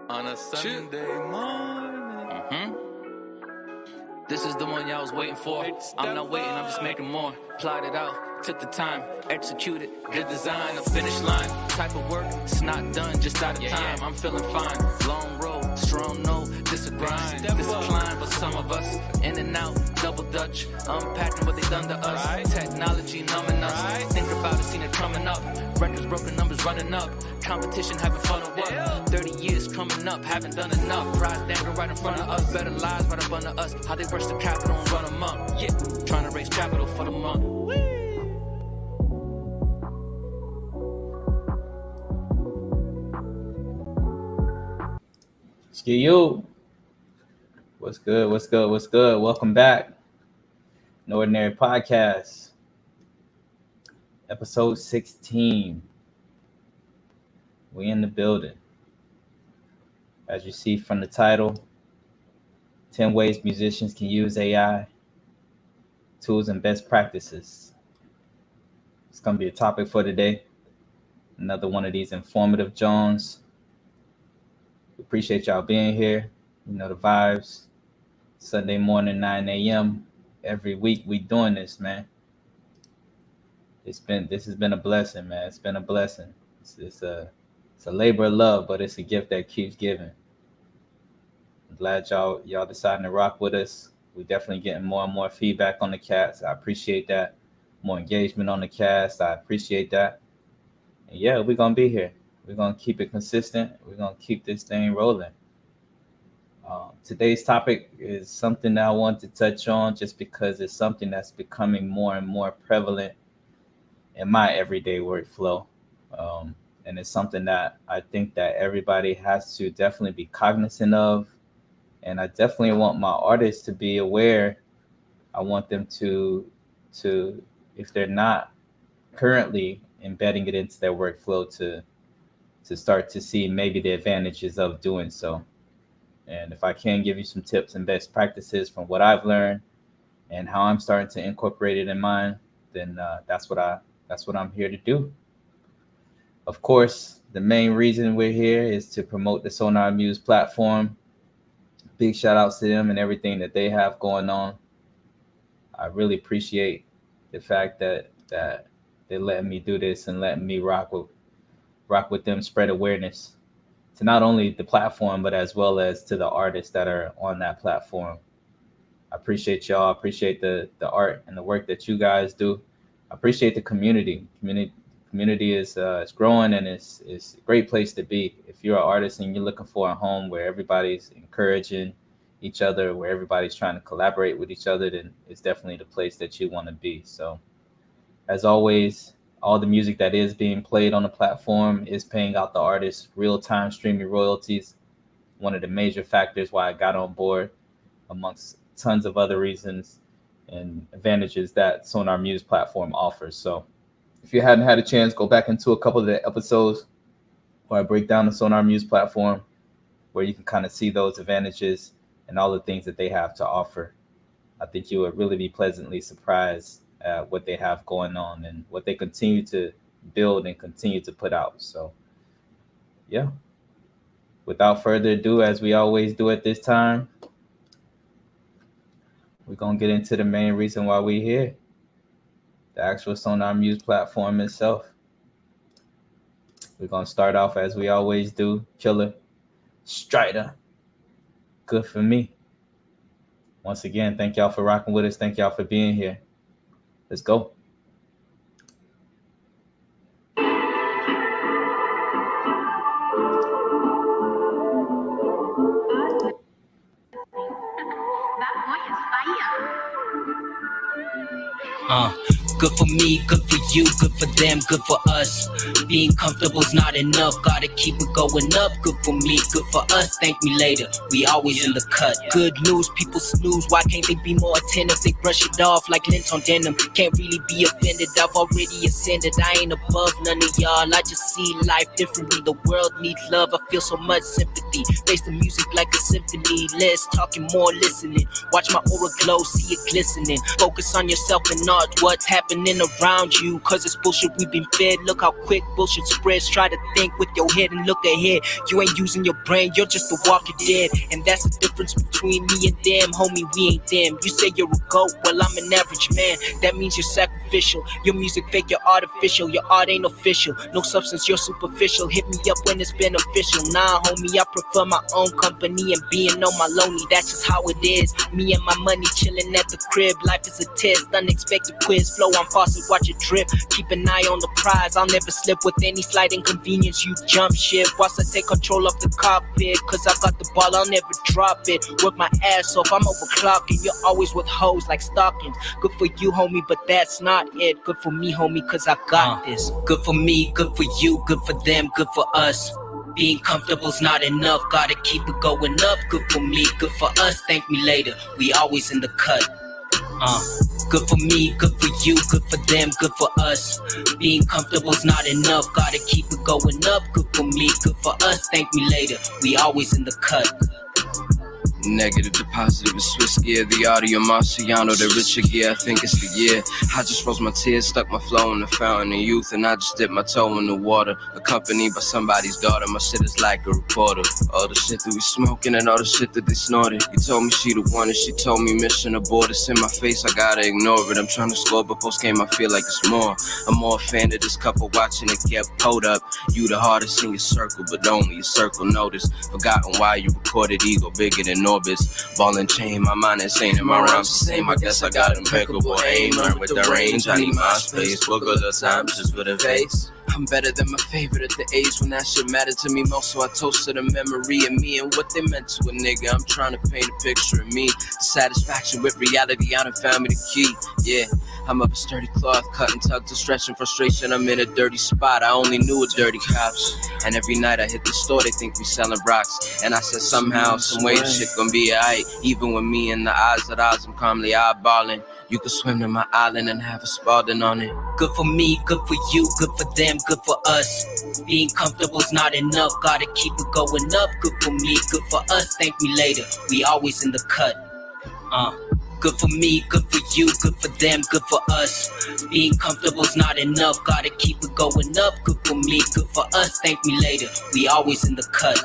on a Sunday morning. This is the one y'all was waiting for. I'm not waiting, I'm just making more. Plot it out, took the time, executed, good design, a finish line. Type of work, it's not done, just out of time. I'm feeling fine, long road, strong no, this a grind. This a climb for some of us, in and out, double dutch. Unpacking what they done to us, technology numbing us. Think about it, seen it coming up. Records broken, numbers running up. Competition having fun of what? 30 years coming up, haven't done enough. Pride dangling right in front of us, better lives right in front of us. How they rush the capital and run them up. Yeah, trying to raise capital for the month. You. What's good? What's good? What's good? Welcome back. No Ordinary Podcast. Episode 16. We in the building. As you see from the title, 10 ways musicians can use AI, tools and best practices. It's going to be a topic for today. Another one of these informative Jones. We appreciate y'all being here. You know the vibes. Sunday morning, 9 a.m. Every week we doing this, man. This has been a blessing, man. It's been a blessing. It's a labor of love, but it's a gift that keeps giving. I'm glad y'all deciding to rock with us. We're definitely getting more and more feedback on the cast. I appreciate that. More engagement on the cast. I appreciate that. And yeah, we're gonna be here. We're gonna keep it consistent. We're gonna keep this thing rolling. Today's topic is something that I want to touch on just because it's something that's becoming more and more prevalent in my everyday workflow. And it's something that I think that everybody has to definitely be cognizant of. And I definitely want my artists to be aware. I want them to if they're not currently embedding it into their workflow, to start to see maybe the advantages of doing so. And if I can give you some tips and best practices from what I've learned and how I'm starting to incorporate it in mine, then that's what I'm here to do. Of course, the main reason we're here is to promote the Sonar Muse Platform. Big shout outs to them and everything that they have going on. I really appreciate the fact that they're letting me do this and letting me rock with them, spread awareness to not only the platform, but as well as to the artists that are on that platform. I appreciate y'all. I appreciate the art and the work that you guys do. I appreciate the community. Community is growing, and it's a great place to be. If you're an artist and you're looking for a home where everybody's encouraging each other, where everybody's trying to collaborate with each other, then it's definitely the place that you want to be. So as always, all the music that is being played on the platform is paying out the artists real-time streaming royalties. One of the major factors why I got on board, amongst tons of other reasons and advantages that Sonar Muse Platform offers. So if you hadn't had a chance, go back into a couple of the episodes where I break down the Sonar Muse Platform, where you can kind of see those advantages and all the things that they have to offer. I think you would really be pleasantly surprised at what they have going on and what they continue to build and continue to put out. So yeah, without further ado, as we always do at this time, we're going to get into the main reason why we're here. The actual Sonar Muse Platform itself. We're going to start off as we always do. Killer, Strider, good for me. Once again, thank y'all for rocking with us. Thank y'all for being here. Let's go. Good for me, good for you, good for them, good for us. Being comfortable's not enough, gotta keep it going up. Good for me, good for us, thank me later. We always in the cut. Good news, people snooze, why can't they be more attentive? They brush it off like lint on denim. Can't really be offended, I've already ascended. I ain't above none of y'all, I just see life differently. The world needs love, I feel so much sympathy. Face the music like a symphony, less talking, more listening. Watch my aura glow, see it glistening. Focus on yourself and art, what's happening happening around you, cause it's bullshit we've been fed. Look how quick bullshit spreads. Try to think with your head and look ahead. You ain't using your brain, you're just a walking dead. And that's the difference between me and them, homie, we ain't them. You say you're a goat, well I'm an average man. That means you're sacrificial. Your music fake, you're artificial. Your art ain't official. No substance, you're superficial. Hit me up when it's beneficial. Nah, homie, I prefer my own company and being on my lonely. That's just how it is. Me and my money chilling at the crib. Life is a test, unexpected quiz. Flow on faucet, watch it drip. Keep an eye on the prize. I'll never slip with any slight inconvenience. You jump ship whilst I take control of the cockpit. Cause I got the ball, I'll never drop it. Work my ass off, I'm overclocking. You're always with hoes like stockings. Good for you, homie, but that's not it. Good for me, homie, cause I got this. Good for me, good for you, good for them, good for us. Being comfortable's not enough, gotta keep it going up. Good for me, good for us, thank me later. We always in the cut. Good for me, good for you, good for them, good for us. Being comfortable's not enough, gotta keep it going up. Good for me, good for us, thank me later. We always in the cut. Negative to positive is Swiss gear. The audio Marciano, the richer gear. I think it's the year. I just froze my tears, stuck my flow in the fountain of youth, and I just dipped my toe in the water. Accompanied by somebody's daughter. My shit is like a reporter. All the shit that we smoking and all the shit that they snorted. You told me she the one and she told me mission aborted. It's in my face, I gotta ignore it. I'm trying to score, but post game I feel like it's more. I'm more a fan of this couple watching it get pulled up. You the hardest in your circle, but only your circle notice. Forgotten why you recorded ego bigger than orbits. Ball and chain, my mind insane and my rhymes the same. I guess I got impeccable aim. Learn with the range, I need my space. Book all the time just for the face. I'm better than my favorite at the age when that shit mattered to me most. So I toasted a memory of me and what they meant to a nigga. I'm trying to paint a picture of me. The satisfaction with reality, I done found me the key. Yeah, I'm of a sturdy cloth, cutting tugs to stretching frustration. I'm in a dirty spot, I only knew a dirty cops. And every night I hit the store, they think we selling rocks. And I said somehow, some way, this shit gon' be alright. Even with me in the eyes at odds, I'm calmly eyeballing. You can swim to my island and have a Spalding on it. Good for me, good for you, good for them, good for us. Being comfortable's not enough, gotta keep it going up. Good for me, good for us, thank me later. We always in the cut. Good for me, good for you, good for them, good for us. Being comfortable's not enough, gotta keep it going up. Good for me, good for us, thank me later. We always in the cut.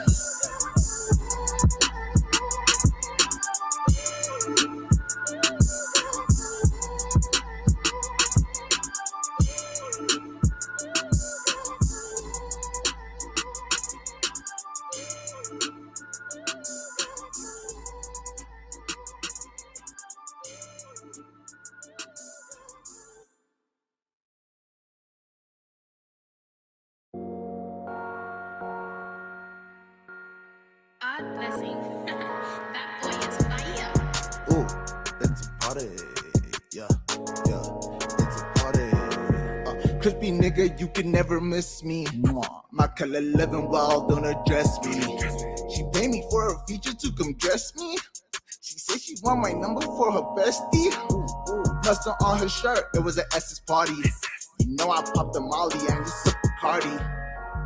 That boy is fire. Ooh, it's a party. Yeah, it's a party. Crispy nigga, you can never miss me. My color living wild, don't address me. She paid me for a feature to come dress me. She said she want my number for her bestie. Mustard on her shirt, it was an S's party. You know I popped the molly and just sip a Cardi.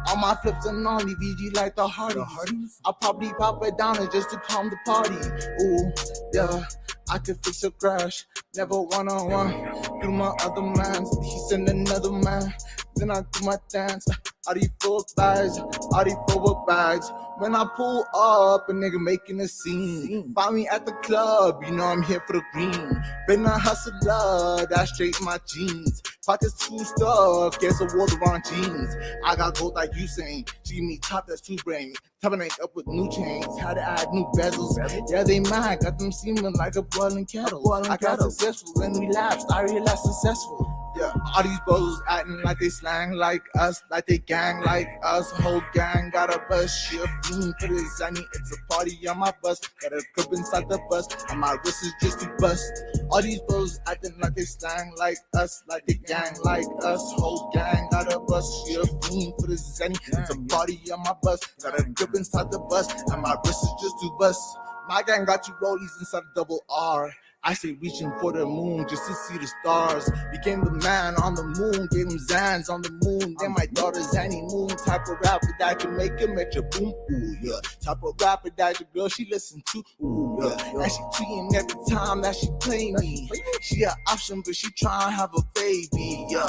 All my flips and only VG like the Hardys. I'll probably pop it down just to calm the party. Ooh, yeah, I could fix a crash. Never one-on-one. Do my other man, he send another man. Then I do my dance. All these full bags, all these forward bags. When I pull up, a nigga making a scene. Find me at the club, you know I'm here for the green. Been a hustler, that's straight in my jeans. Pockets too stuffed, guess I wore the wrong jeans. I got gold like you saying, she give me top that's too brainy. Topping it up with new chains, had to add new bezels. Yeah, they mad, got them seeming like a boiling kettle. I got successful, when we lapsed, I realized successful. Yeah, all these bros acting like they slang like us, like they gang like us. Whole gang got a bus, she a fiend for this Zanny. It's a party on my bus, got a grip inside the bus, and my wrist is just to bust. All these bros acting like they slang like us, like they gang like us. Whole gang got a bus, she a fiend for this Zanny. It's a party on my bus, got a grip inside the bus, and my wrist is just to bust. My gang got two rollies inside a double R. I say reaching for the moon just to see the stars. Became the man on the moon, gave him Zans on the moon. Then my daughter Zanny Moon, type of rapper that can make him at your boom, ooh yeah. Type of rapper that the girl she listen to, ooh yeah. And she tweeting every time that she play me. She an option, but she trying to have a baby, yeah.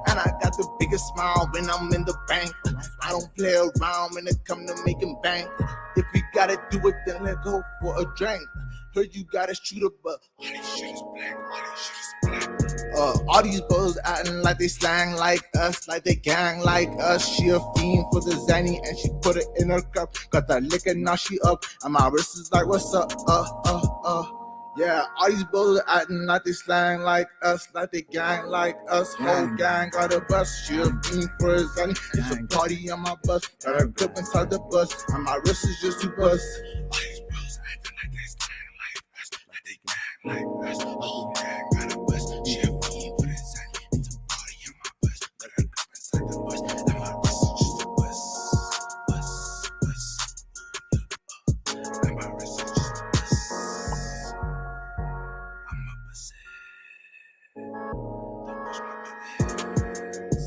And I got the biggest smile when I'm in the bank. I don't play around when it come to making bank. If we gotta do it, then let's go for a drink. Heard you gotta shoot up, but all this shit is black, all this shit is black. All these bros acting like they slang like us, like they gang like us. She a fiend for the Zanny and she put it in her cup. Got that liquor, now she up, and my wrist is like, what's up, Yeah, all these bros acting like they slang like us, like they gang like us. Whole gang got a bus, she a fiend for a Zanny. It's a party on my bus, got her grip inside the bus, and my wrist is just too bust. All these bros acting like they slang like us, whole gang got a bus. She a fiend for the Zanny. It's a party on my bus, got her grip inside the bus, and my wrist is just a bus. And my wrist is just a bus. I'm a bus. Don't push my buttons.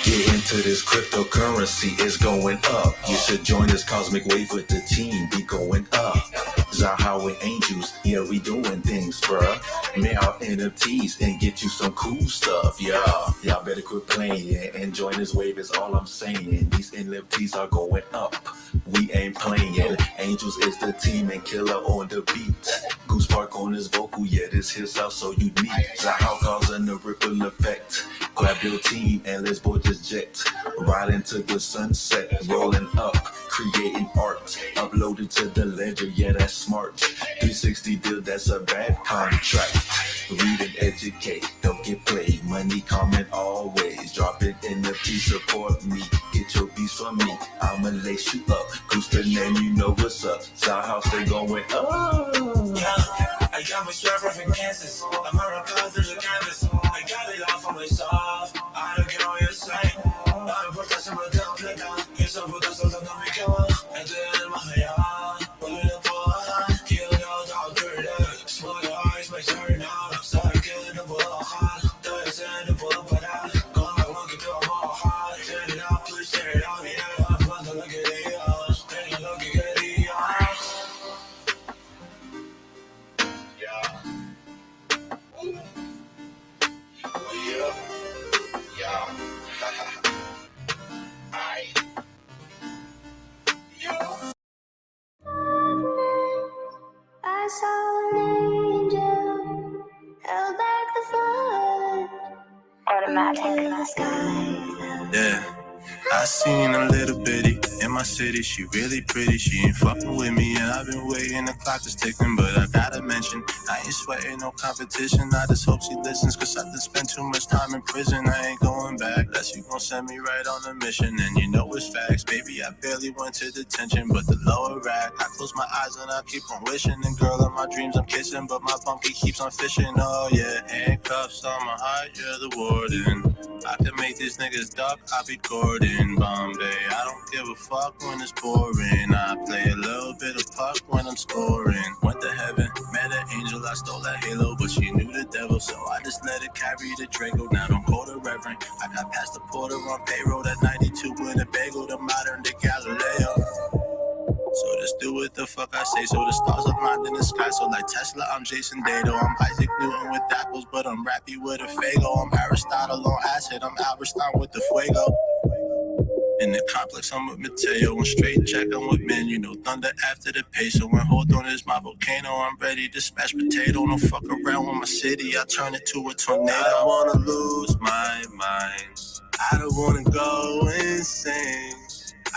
Get into this cryptocurrency, it's going up. You should join this cosmic wave with the team, be going up. Zaha with Angels, yeah, we doing things, bruh. Mail out NFTs and get you some cool stuff, yeah. Y'all better quit playing and join this wave is all I'm saying. These NFTs are going up, we ain't playing. Angels is the team and Killer on the beat. Goose Park on his vocal, yeah, this his house so unique. Zaha causing a ripple effect. Grab your team and let's both just jet. Right into the sunset, rolling up, creating art. Uploaded to the ledger, yeah, that's smart. 360 deal, that's a bad contract. Read and educate, don't get played. Money coming always. Drop it in the P, support me. Get your beats from me, I'ma lace you up. Who's the name, you know what's up. Zaha, they going up. Yeah, I got my strap from Kansas. I'm around through the canvas. I got it off on myself. I don't get on your side. I'm protecting my down. You're so good, so don't make it work. And then my hair, pulling up for kill out all dirty. Small eyes, my turn out. Start killing the ball. There's in the ball, but I go on, get to a more hard. Turn it out, please turn it out. Yeah, I'm going to look at it. Take a look at it. I saw an angel held back the flood. Automatic in the sky. Yeah, I seen a little bitty in my city. She really pretty. She ain't fucking with me, and I've been waiting. The clock is ticking, but I gotta mention I ain't sweating no competition. I just hope she listens, cause I done spent too much time in prison. I ain't going back. Unless you gon' send me right on a mission, and you know it's facts, baby. I barely went to detention, but the lower rack. I close my eyes and I keep on wishing. And girl, in my dreams I'm kissing, but my bunkie keeps on fishing. Oh yeah, handcuffs on my heart, you're the warden. I can make these niggas duck, I be Gordon Bombay. I don't give a fuck when it's boring. I play a little bit of puck when I'm scoring. Went to heaven, met an angel, I stole that halo, but she knew the devil, so I just let her carry the Draco. Now don't go to Reverend. I got past the porter on payroll at 92 with a bagel, the modern day Galileo. So just do what the fuck I say, so the stars aligned in the sky. So like Tesla, I'm Jason Dato. I'm Isaac Newton with apples, but I'm Rappy with a Fago. I'm Aristotle on acid, I'm Alberstein with the Fuego. In the complex, I'm with Mateo. On straight check, I'm with men. You know, thunder after the peso. When hold on is my volcano, I'm ready to smash potato. Don't fuck around with my city, I turn it to a tornado. I don't wanna lose my mind. I don't wanna go insane.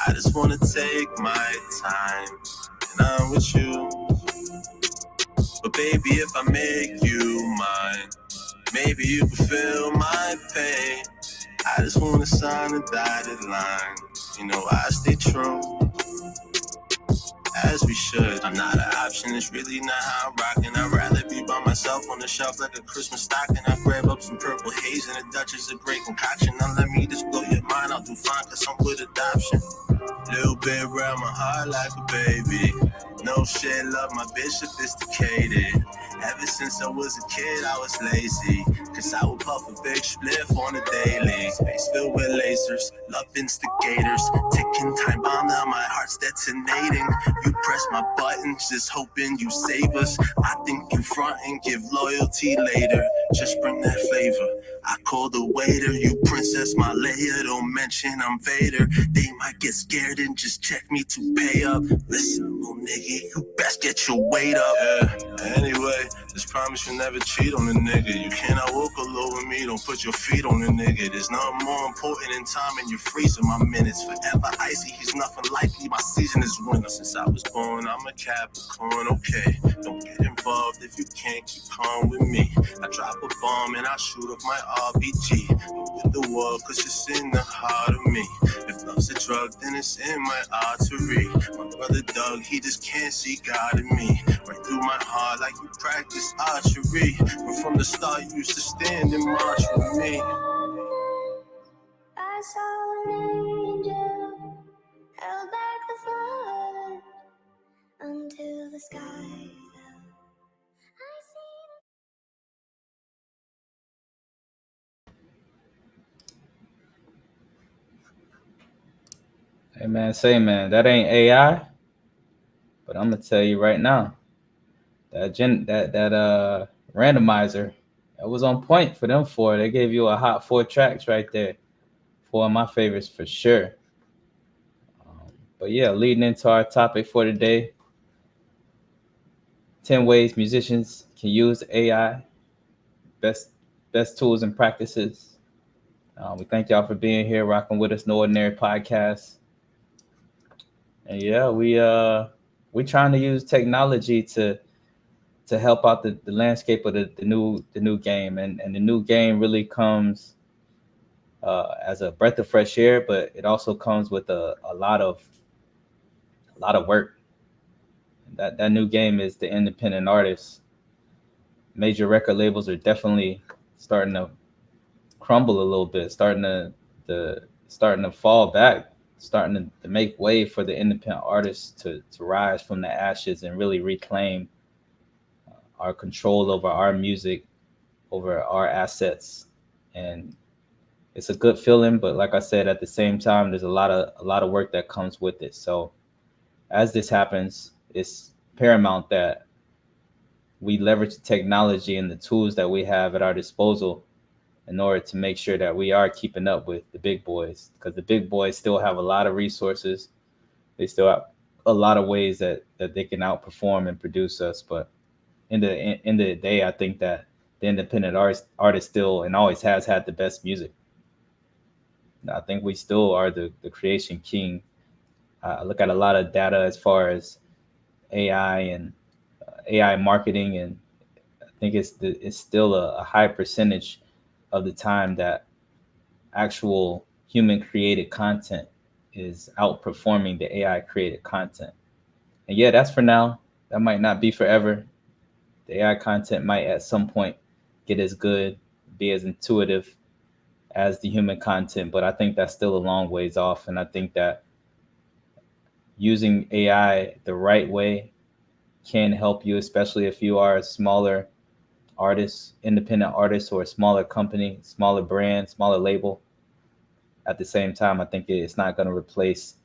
I just wanna take my time. And I'm with you. But baby, if I make you mine, maybe you can feel my pain. I just wanna sign a dotted line. You know, I stay true, as we should. I'm not an option, it's really not how I'm rocking. I'd rather be by myself on the shelf like a Christmas stocking. I grab up some purple haze and a Dutch is a great concoction. Now let me just blow your mind, I'll do fine cause I'm with adoption. Little bit around my heart like a baby. No shit, love my bitch sophisticated. Ever since I was a kid, I was lazy. Cause I would puff a big spliff on a daily. Space filled with lasers, love instigators. Ticking time bomb, now my heart's detonating. You press my buttons, just hoping you save us. I think you front and give loyalty later. Just bring that flavor. I call the waiter, you Princess Malaya. Don't mention I'm Vader. They might get scared and just check me to pay up. Listen, little nigga, you best get your weight up. Yeah, anyway, just promise you never cheat on a nigga. You cannot walk alone with me, don't put your feet on a nigga. There's nothing more important in time and you're freezing my minutes. Forever icy, he's nothing like me, my season is winter. Since I was born, I'm a Capricorn, okay. Don't get involved if you can't keep calm with me. I drop a bomb and I shoot off my RPG. But with the war, cause it's in the heart of me. If love's a drug, then it's in my artery. My brother Doug, he just can't see God in me. Right through my heart like you practice archery. But from the start, you used to stand and march with me. I saw an angel held back the flood until the sky fell. I see. Hey man, say man, that ain't AI, but I'm gonna tell you right now, that randomizer, that was on point for them four. They gave you a hot 4 tracks right there. 4 of my favorites for sure. But yeah, leading into our topic for today, 10 ways musicians can use AI, best tools and practices. We thank y'all for being here, rocking with us, No Ordinary Podcast. And yeah, we trying to use technology to help out the landscape of the new game, and the new game really comes as a breath of fresh air, but it also comes with a lot of work. That new game is the independent artists. Major record labels are definitely starting to crumble a little bit, starting to fall back, starting to make way for the independent artists to rise from the ashes and really reclaim our control over our music, over our assets. And it's a good feeling, but like I said, at the same time, there's a lot of work that comes with it. So as this happens, it's paramount that we leverage the technology and the tools that we have at our disposal in order to make sure that we are keeping up with the big boys, because the big boys still have a lot of resources. They still have a lot of ways that they can outperform and produce us. But in the end of the day, I think that the independent artist still and always has had the best music. I think we still are the creation king. I look at a lot of data as far as AI and AI marketing, and I think it's still a high percentage of the time that actual human created content is outperforming the AI created content. And yeah, that's for now. That might not be forever. The AI content might at some point get as good, be as intuitive as the human content, but I think that's still a long ways off. And I think that using AI the right way can help you, especially if you are a smaller artist, independent artist, or a smaller company, smaller brand, smaller label. At the same time, I think it's not going to replace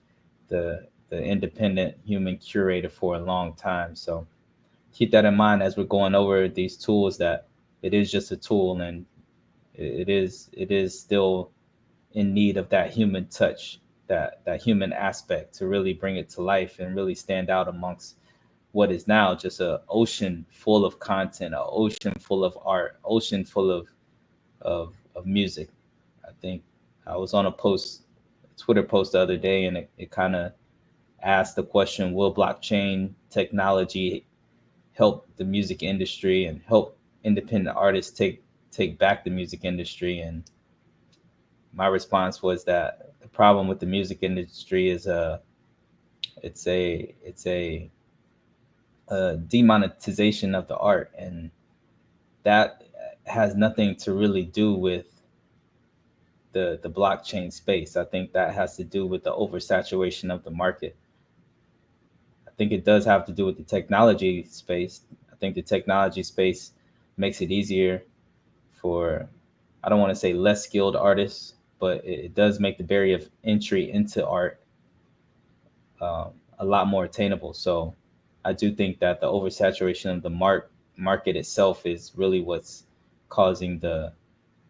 the the independent human curator for a long time. So keep that in mind as we're going over these tools, that it is just a tool, and it is still in need of that human touch, that human aspect to really bring it to life and really stand out amongst what is now just a ocean full of content, an ocean full of art, ocean full of music. I think I was on a Twitter post the other day, and it kind of asked the question, will blockchain technology help the music industry and help independent artists take back the music industry? And my response was that the problem with the music industry is a demonetization of the art, and that has nothing to really do with the blockchain space. I think that has to do with the oversaturation of the market. I think it does have to do with the technology space. I think the technology space makes it easier for, I don't want to say less skilled artists, but it does make the barrier of entry into art a lot more attainable. So I do think that the oversaturation of the market itself is really what's causing the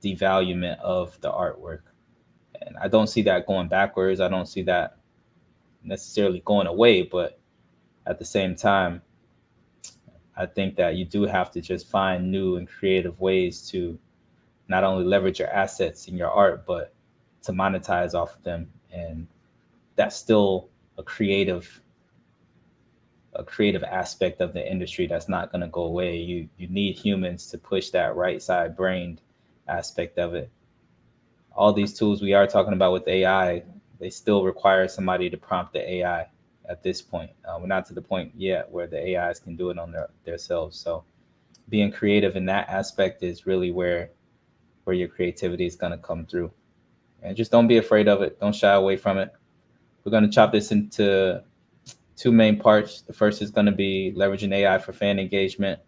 devaluement of the artwork. And I don't see that going backwards. I don't see that necessarily going away, but at the same time, I think that you do have to just find new and creative ways to not only leverage your assets in your art, but to monetize off of them. And that's still a creative aspect of the industry that's not going to go away. You need humans to push that right side brained aspect of it. All these tools we are talking about with AI, they still require somebody to prompt the AI at this point. We're not to the point yet where the AIs can do it on themselves. So being creative in that aspect is really where your creativity is going to come through. And just don't be afraid of it. Don't shy away from it. We're going to chop this into two main parts. The first is going to be leveraging AI for fan engagement.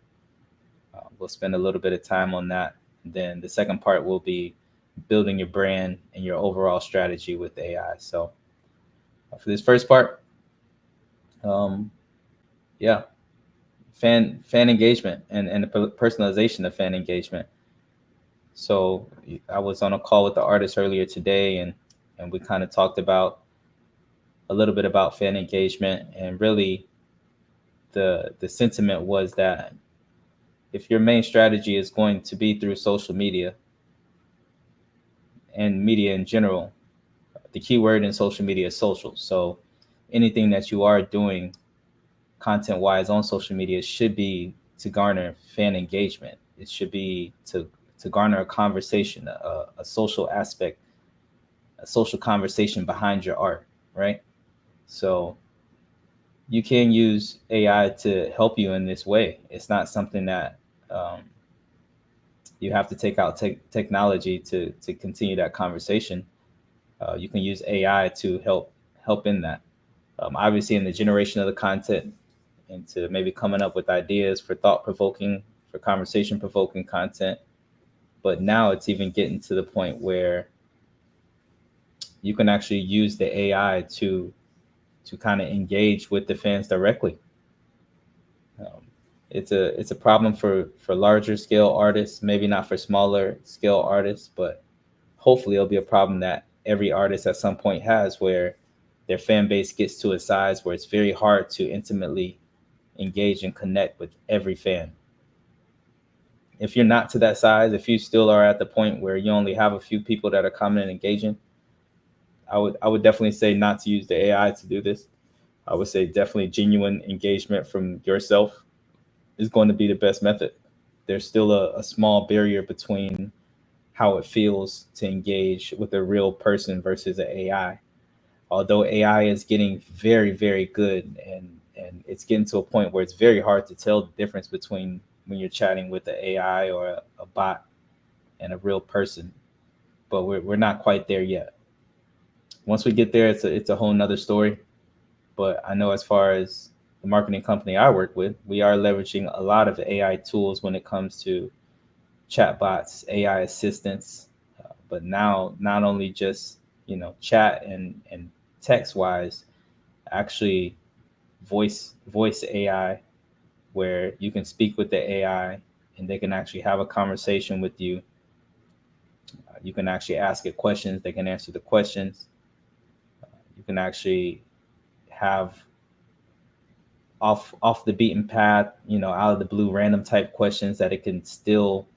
We'll spend a little bit of time on that. And then the second part will be building your brand and your overall strategy with AI. So for this first part, fan engagement and the personalization of fan engagement. So I was on a call with the artist earlier today, and we kind of talked about a little bit about fan engagement, and really the sentiment was that if your main strategy is going to be through social media and media in general, the key word in social media is social. So anything that you are doing content wise on social media should be to garner fan engagement. It should be to garner a conversation, a social aspect, a social conversation behind your art, right? So you can use AI to help you in this way. It's not something that you have to take out technology to continue that conversation. You can use AI to help in that. Obviously, in the generation of the content, and to maybe coming up with ideas for thought-provoking, for conversation-provoking content. But now it's even getting to the point where you can actually use the AI to kind of engage with the fans directly. It's a problem for larger scale artists, maybe not for smaller scale artists, but hopefully it'll be a problem that every artist at some point has, where their fan base gets to a size where it's very hard to intimately engage and connect with every fan. If you're not to that size, if you still are at the point where you only have a few people that are coming and engaging, I would definitely say not to use the AI to do this. I would say definitely genuine engagement from yourself is going to be the best method. There's still a small barrier between how it feels to engage with a real person versus an AI. Although AI is getting very, very good, and it's getting to a point where it's very hard to tell the difference between when you're chatting with an AI or a bot and a real person. But we're not quite there yet. Once we get there, it's a whole nother story. But I know as far as the marketing company I work with, we are leveraging a lot of AI tools when it comes to chatbots, AI assistants. But now, not only just chat and text wise, actually voice AI, where you can speak with the AI and they can actually have a conversation with you. You can actually ask it questions, they can answer the questions. You can actually have off the beaten path, out of the blue, random type questions that it can still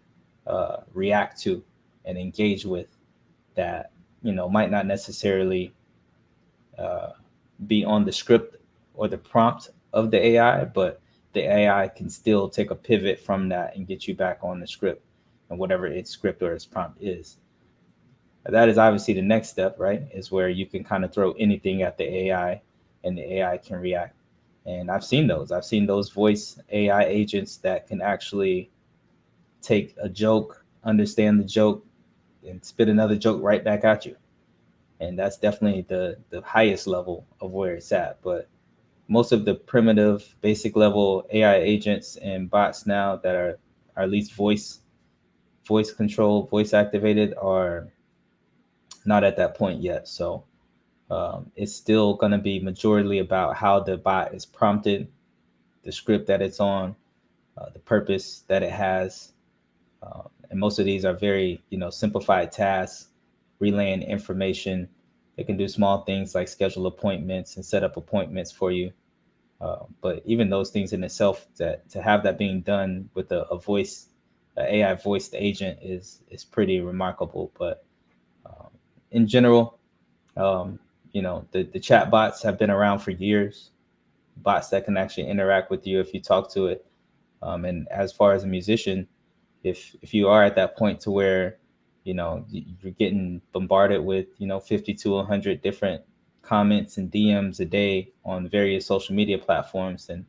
react to and engage with, that might not necessarily be on the script or the prompt of the AI, but the AI can still take a pivot from that and get you back on the script and whatever its script or its prompt is. That is obviously the next step, right? Is where you can kind of throw anything at the AI and the AI can react. And I've seen those. I've seen those voice AI agents that can actually take a joke, understand the joke, and spit another joke right back at you. And that's definitely the highest level of where it's at. But most of the primitive, basic level AI agents and bots now that are at least voice control, voice activated, are not at that point yet. So it's still going to be majorly about how the bot is prompted, the script that it's on, the purpose that it has. And most of these are very, simplified tasks, relaying information. They can do small things like schedule appointments and set up appointments for you. But even those things in itself, that to have that being done with a voice, an AI voiced agent is pretty remarkable. But in general, the chat bots have been around for years. Bots that can actually interact with you if you talk to it. And as far as a musician, if you are at that point to where you're getting bombarded with 50 to 100 different comments and DMs a day on various social media platforms, then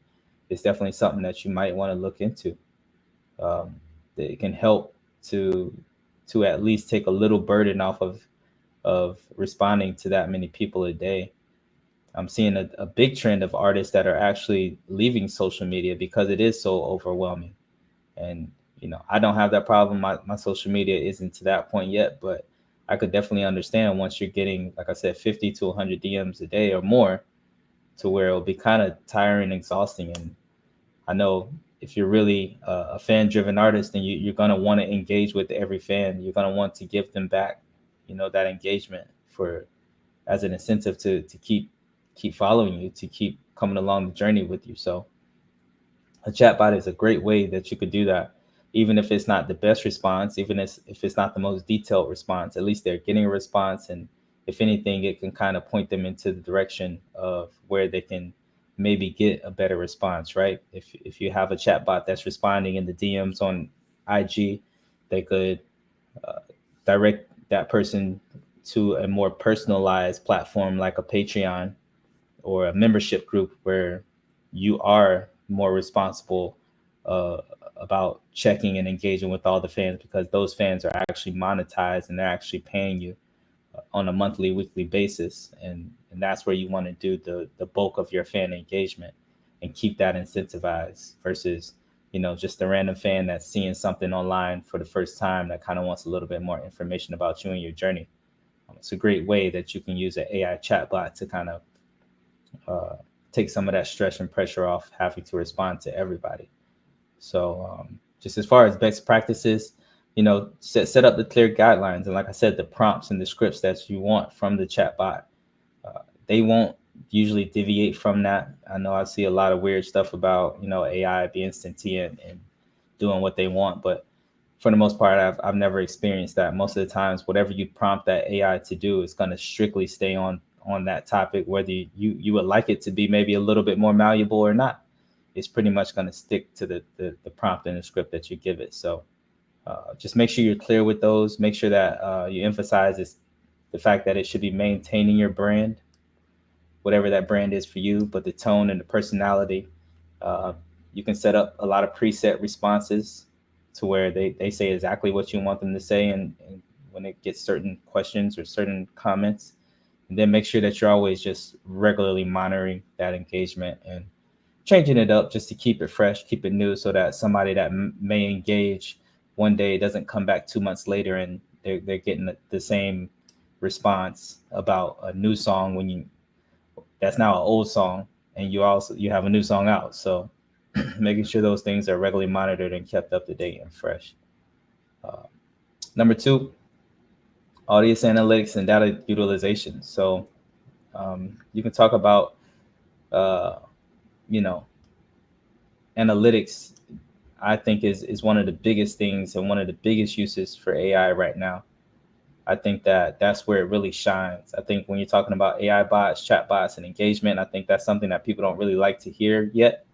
it's definitely something that you might want to look into. It can help to at least take a little burden off of responding to that many people a day. I'm seeing a big trend of artists that are actually leaving social media because it is so overwhelming. And I don't have that problem. My social media isn't to that point yet, but I could definitely understand once you're getting, like I said, 50 to 100 DMs a day or more, to where it'll be kind of tiring, exhausting. And I know if you're really a fan-driven artist, then you're going to want to engage with every fan. You're going to want to give them back, that engagement as an incentive to keep following you, to keep coming along the journey with you. So a chatbot is a great way that you could do that. Even if it's not the best response, even if it's not the most detailed response, at least they're getting a response. And if anything, it can kind of point them into the direction of where they can maybe get a better response, right? If you have a chatbot that's responding in the DMs on IG, they could direct that person to a more personalized platform like a Patreon or a membership group, where you are more responsible about checking and engaging with all the fans, because those fans are actually monetized and they're actually paying you on a monthly, weekly basis. And that's where you want to do the bulk of your fan engagement and keep that incentivized versus, just a random fan that's seeing something online for the first time that kind of wants a little bit more information about you and your journey. It's a great way that you can use an AI chatbot to kind of take some of that stress and pressure off having to respond to everybody. So just as far as best practices, set up the clear guidelines. And like I said, the prompts and the scripts that you want from the chatbot, they won't usually deviate from that. I know I see a lot of weird stuff about, AI being sentient and doing what they want, but for the most part, I've never experienced that. Most of the times, whatever you prompt that AI to do is going to strictly stay on that topic, whether you would like it to be maybe a little bit more malleable or not. It's pretty much going to stick to the prompt and the script that you give it. So just make sure you're clear with those. Make sure that you emphasize the fact that it should be maintaining your brand, whatever that brand is for you, but the tone and the personality. You can set up a lot of preset responses to where they say exactly what you want them to say, and when it gets certain questions or certain comments. And then make sure that you're always just regularly monitoring that engagement and changing it up just to keep it fresh, keep it new, so that somebody that may engage one day doesn't come back 2 months later and they're getting the same response about a new song that's now an old song, and you have a new song out. So making sure those things are regularly monitored and kept up to date and fresh. Number two, audience analytics and data utilization. So you can talk about you know, analytics. I think is one of the biggest things and one of the biggest uses for AI right now. I think that's where it really shines. I think when you're talking about AI bots, chat bots, and engagement, I think that's something that people don't really like to hear yet.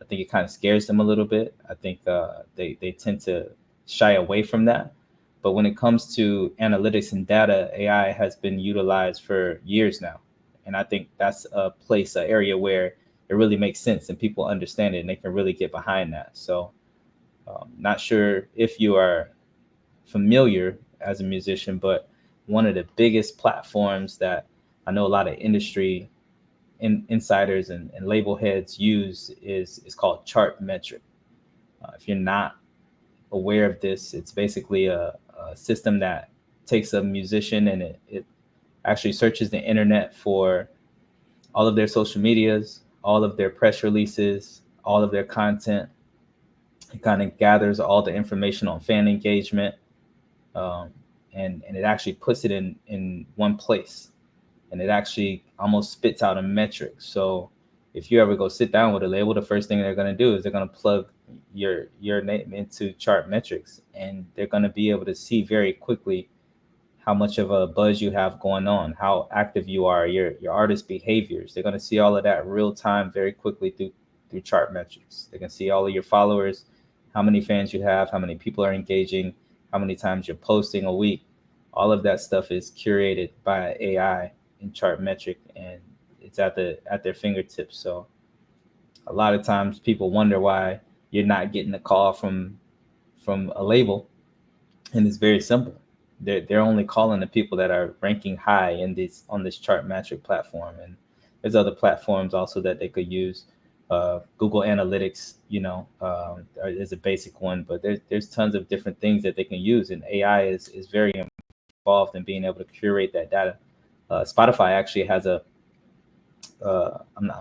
I think it kind of scares them a little bit. I think they tend to shy away from that. But when it comes to analytics and data, AI has been utilized for years now. And I think that's an area where it really makes sense and people understand it and they can really get behind that. So not sure if you are familiar as a musician, but one of the biggest platforms that I know a lot of industry insiders and label heads use is called Chartmetric. If you're not aware of this, it's basically a system that takes a musician and it actually searches the internet for all of their social medias, all of their press releases, all of their content. It kind of gathers all the information on fan engagement, and it actually puts it in one place, and it actually almost spits out a metric. So if you ever go sit down with a label, the first thing they're going to do is they're going to plug your name into Chartmetrics, and they're going to be able to see very quickly how much of a buzz you have going on, how active you are, your artist behaviors. They're going to see all of that real time very quickly through Chartmetrics. They can see all of your followers, how many fans you have, how many people are engaging, how many times you're posting a week. All of that stuff is curated by AI in Chartmetric, and it's at their fingertips. So a lot of times people wonder why you're not getting a call from a label, and it's very simple. They're only calling the people that are ranking high on this Chartmetric platform, and there's other platforms also that they could use. Google Analytics, is a basic one, but there's tons of different things that they can use, and AI is very involved in being able to curate that data. Spotify actually has I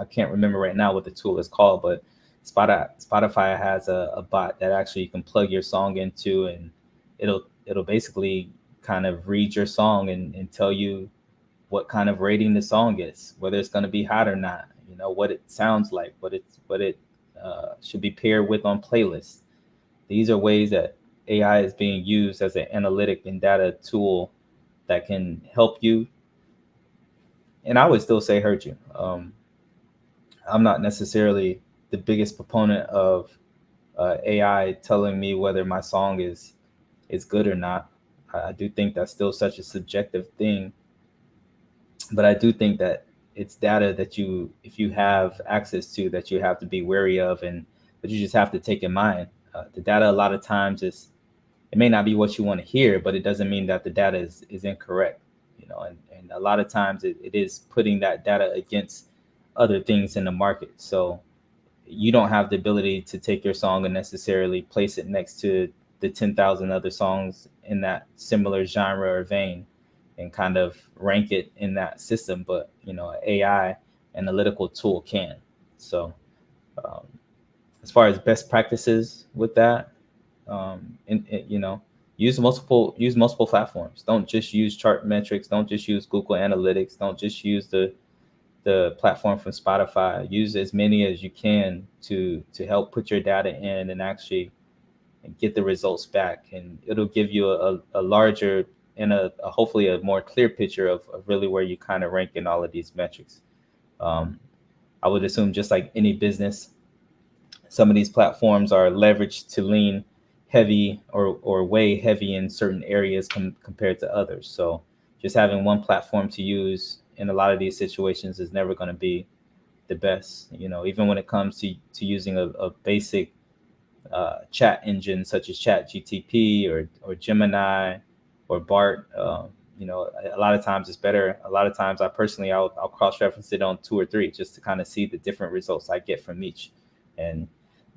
can't remember right now what the tool is called, but Spotify has a bot that actually you can plug your song into, and it'll basically kind of read your song and tell you what kind of rating the song is, whether it's going to be hot or not, what it sounds like, what it should be paired with on playlists. These are ways that AI is being used as an analytic and data tool that can help you, and I would still say hurt you. I'm not necessarily the biggest proponent of AI telling me whether my song is good or not. I do think that's still such a subjective thing, but I do think that it's data that if you have access to, that you have to be wary of, and that you just have to take in mind. The data a lot of times it may not be what you want to hear, but it doesn't mean that the data is incorrect, and a lot of times it is putting that data against other things in the market. So you don't have the ability to take your song and necessarily place it next to the 10,000 other songs in that similar genre or vein and kind of rank it in that system. But, AI analytical tool can. So as far as best practices with that, use multiple platforms. Don't just use Chartmetrics. Don't just use Google Analytics. Don't just use the platform from Spotify. Use as many as you can to help put your data in and actually get the results back. And it'll give you a larger and a hopefully a more clear picture of really where you kind of rank in all of these metrics. I would assume, just like any business, some of these platforms are leveraged to lean heavy or way heavy in certain areas compared to others. So just having one platform to use in a lot of these situations is never going to be the best. Even when it comes to using a basic chat engine such as ChatGTP or Gemini or Bart, a lot of times it's better. A lot of times I'll cross-reference it on 2 or 3 just to kind of see the different results I get from each. And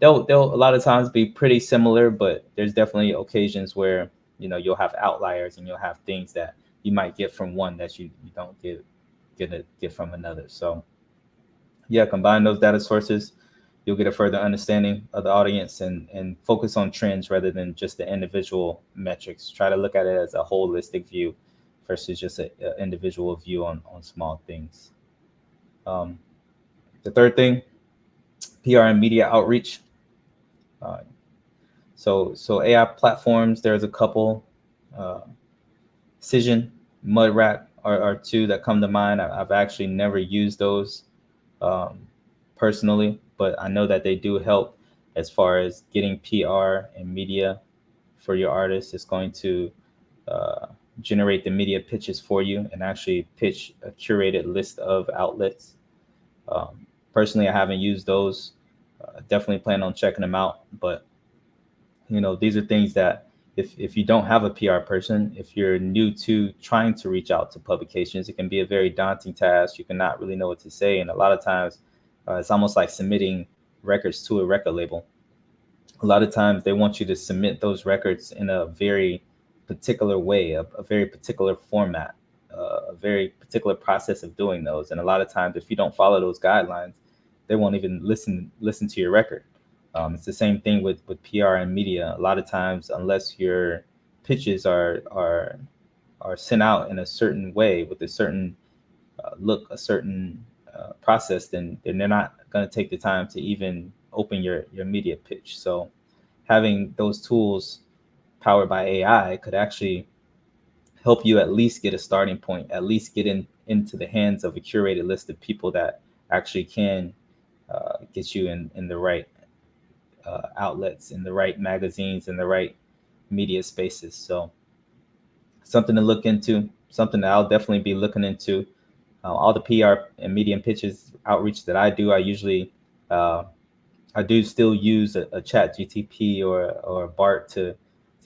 they'll a lot of times be pretty similar, but there's definitely occasions where, you'll have outliers and you'll have things that you might get from one that you don't get from another. So Yeah, combine those data sources, you'll get a further understanding of the audience and focus on trends rather than just the individual metrics. Try to look at it as a holistic view versus just an individual view on small things. Um, the third thing, PR and media outreach. Uh, so AI platforms, there's a couple. Uh, Cision, Mudrat are two that come to mind. I've actually never used those um, personally, but I know that they do help as far as getting PR and media for your artist. It's going to uh, generate the media pitches for you and actually pitch a curated list of outlets. Personally, I haven't used those. Definitely plan on checking them out, but these are things that if you don't have a PR person, if you're new to trying to reach out to publications, it can be a very daunting task. You cannot really know what to say, and a lot of times it's almost like submitting records to a record label. A lot of times they want you to submit those records in a very particular way, a very particular format, a very particular process of doing those. And a lot of times, if you don't follow those guidelines, they won't even listen to your record. It's the same thing with PR and media. A lot of times, unless your pitches are sent out in a certain way with a certain look, a certain process, then they're not going to take the time to even open your media pitch. So having those tools powered by AI could actually help you at least get a starting point, at least get into the hands of a curated list of people that actually can get you in the right outlets, in the right magazines, in the right media spaces. So something to look into, something that I'll definitely be looking into. All the PR and media and pitches outreach that I do, uh, I do still use a chat GTP or a BART to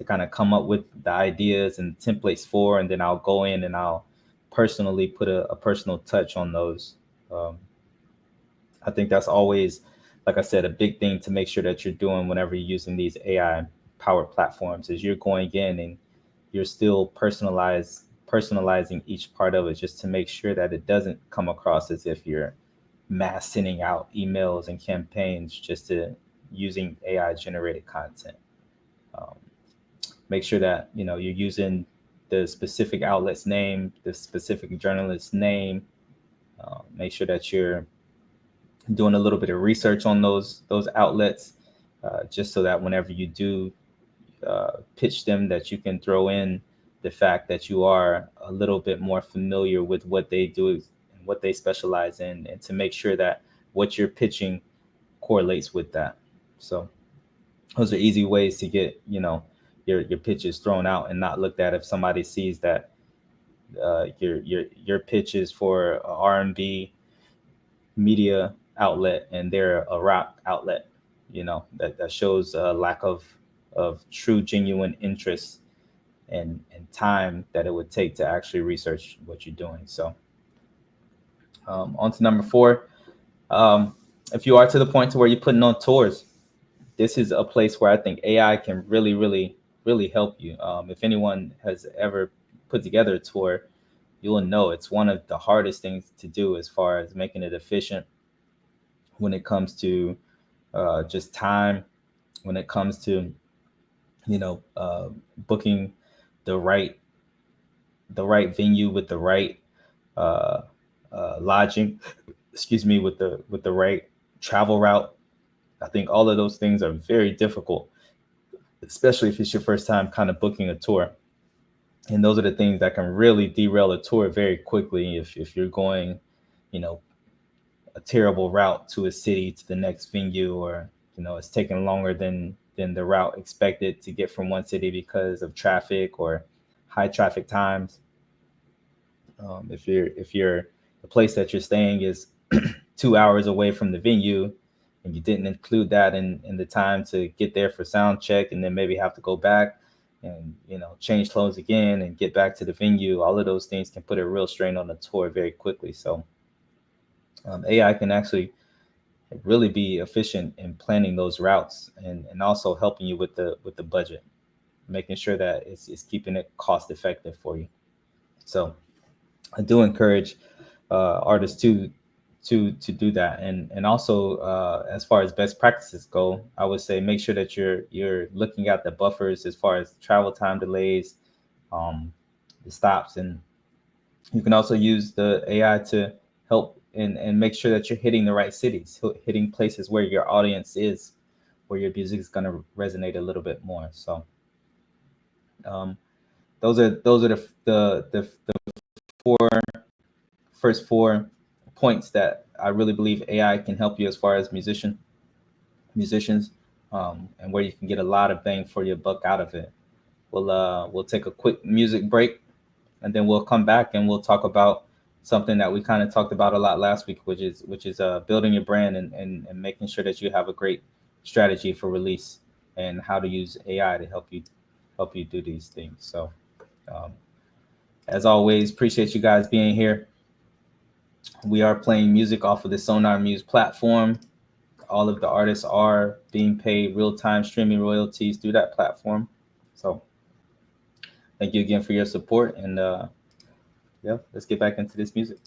kind of come up with the ideas and templates for, and then I'll go in and I'll personally put a personal touch on those. Um, I think that's always, like I said, a big thing to make sure that you're doing whenever you're using these AI powered platforms is you're going in and you're still personalizing each part of it just to make sure that it doesn't come across as if you're mass sending out emails and campaigns just to using AI generated content. Um, Make sure that you're using the specific outlet's name, the specific journalist's name. Make sure that you're doing a little bit of research on those outlets, just so that whenever you do pitch them, that you can throw in the fact that you are a little bit more familiar with what they do and what they specialize in, and to make sure that what you're pitching correlates with that. So those are easy ways to get your pitches thrown out and not looked at. If somebody sees that your pitch is for a R&B media outlet and they're a rock outlet, that shows a lack of true genuine interest and time that it would take to actually research what you're doing. So on to number 4. If you are to the point to where you're putting on tours, this is a place where I think AI can really, really, really help you. If anyone has ever put together a tour, you will know it's one of the hardest things to do as far as making it efficient when it comes to just time, when it comes to booking the right venue with the right uh, lodging, excuse me, with the right travel route. I think all of those things are very difficult, especially if it's your first time kind of booking a tour. And those are the things that can really derail a tour very quickly if you're going, a terrible route to a city to the next venue, or it's taking longer than the route expected to get from one city because of traffic or high traffic times. If the place that you're staying is 2 hours away from the venue, and you didn't include that in the time to get there for sound check, and then maybe have to go back and change clothes again and get back to the venue, all of those things can put a real strain on the tour very quickly. So AI can actually really be efficient in planning those routes and also helping you with the budget, making sure that it's keeping it cost effective for you. So I do encourage artists to to do that. And also as far as best practices go, I would say make sure that you're looking at the buffers as far as travel time delays, the stops, and you can also use the AI to help and make sure that you're hitting the right cities, hitting places where your audience is, where your music is going to resonate a little bit more. So those are the first four points that I really believe AI can help you as far as musicians, and where you can get a lot of bang for your buck out of it. We'll take a quick music break, and then we'll come back and we'll talk about something that we kind of talked about a lot last week, which is building your brand and making sure that you have a great strategy for release and how to use AI to help you do these things. So as always, appreciate you guys being here. We are playing music off of the Sonar Muse platform. All of the artists are being paid real-time streaming royalties through that platform. So thank you again for your support. And yeah, let's get back into this music.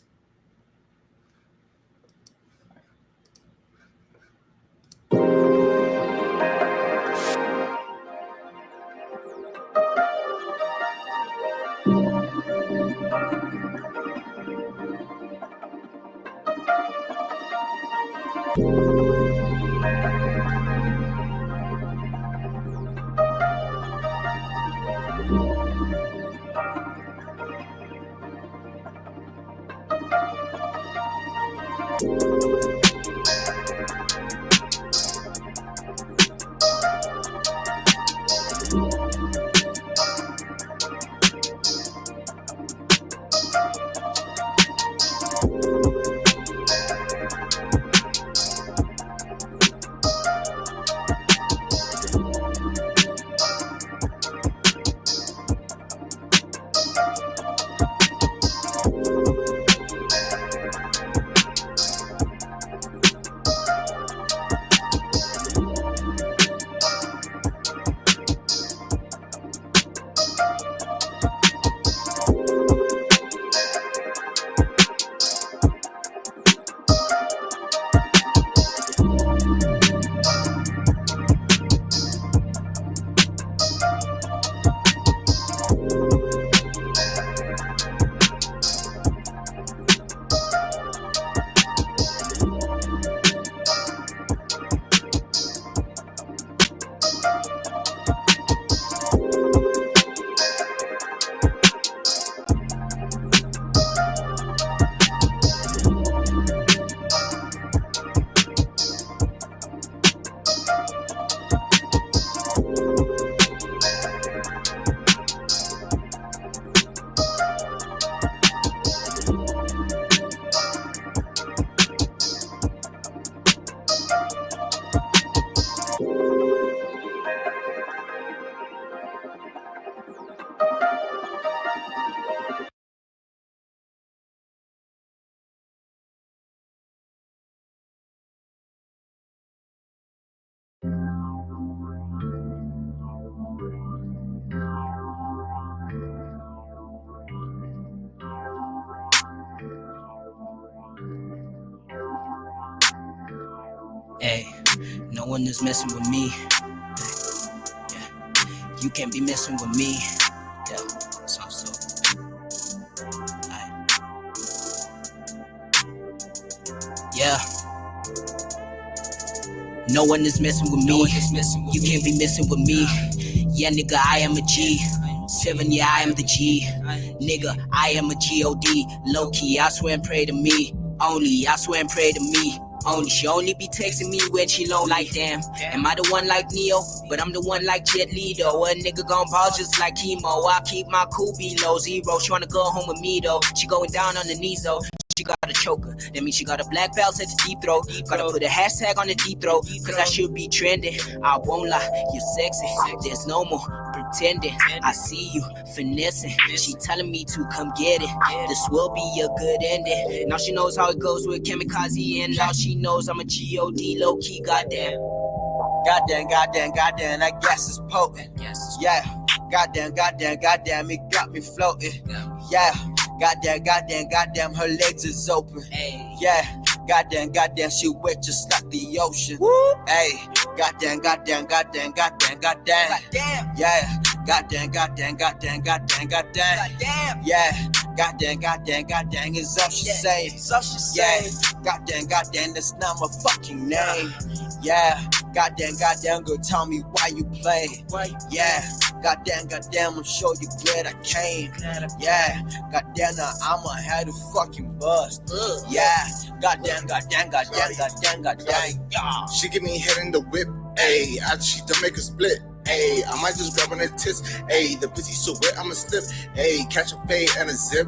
Hey, no one is messing with me. Yeah, you can't be messing with me. Yeah, so. Aye. Yeah. No one is messing with me. You can't be messing with me. Yeah, nigga, I am a G. 7, yeah, I am the G. Nigga, I am a G-O-D. Low-key, I swear and pray to me. Only, I swear and pray to me. Only, she only be texting me when she low like damn. Am I the one like Neo? But I'm the one like Jet Li though. A nigga gon' ball just like chemo. I keep my cool below 0. She wanna go home with me though. She going down on the knees though. She got a choker. That means she got a black belt at the deep throat. Gotta put a hashtag on the deep throat. Cause I should be trending. I won't lie, you're sexy. There's no more pretending. I see you finessing. She telling me to come get it. This will be a good ending. Now she knows how it goes with Kamikaze. And now she knows I'm a G-O-D low-key. Goddamn. Goddamn, that gas is potent. Yeah. Goddamn, it got me floating. Yeah. Goddamn, her legs is open. Yeah. Goddamn, she wet just like the ocean. Hey, goddamn. Yeah, goddamn. Yeah, goddamn is all she say. Yeah, goddamn, that's not my fucking name. Yeah, goddamn, go tell me why you play. Yeah, goddamn, I'm sure you glad I came. Yeah, goddamn, now I'ma have to fucking bust. Yeah, goddamn. Yeah. She give me head in the whip, ayy. After she done make a split, ayy. I might just grab on her tits, ayy. The pussy so wet, I'ma slip, ayy. Catch a fade and a zip.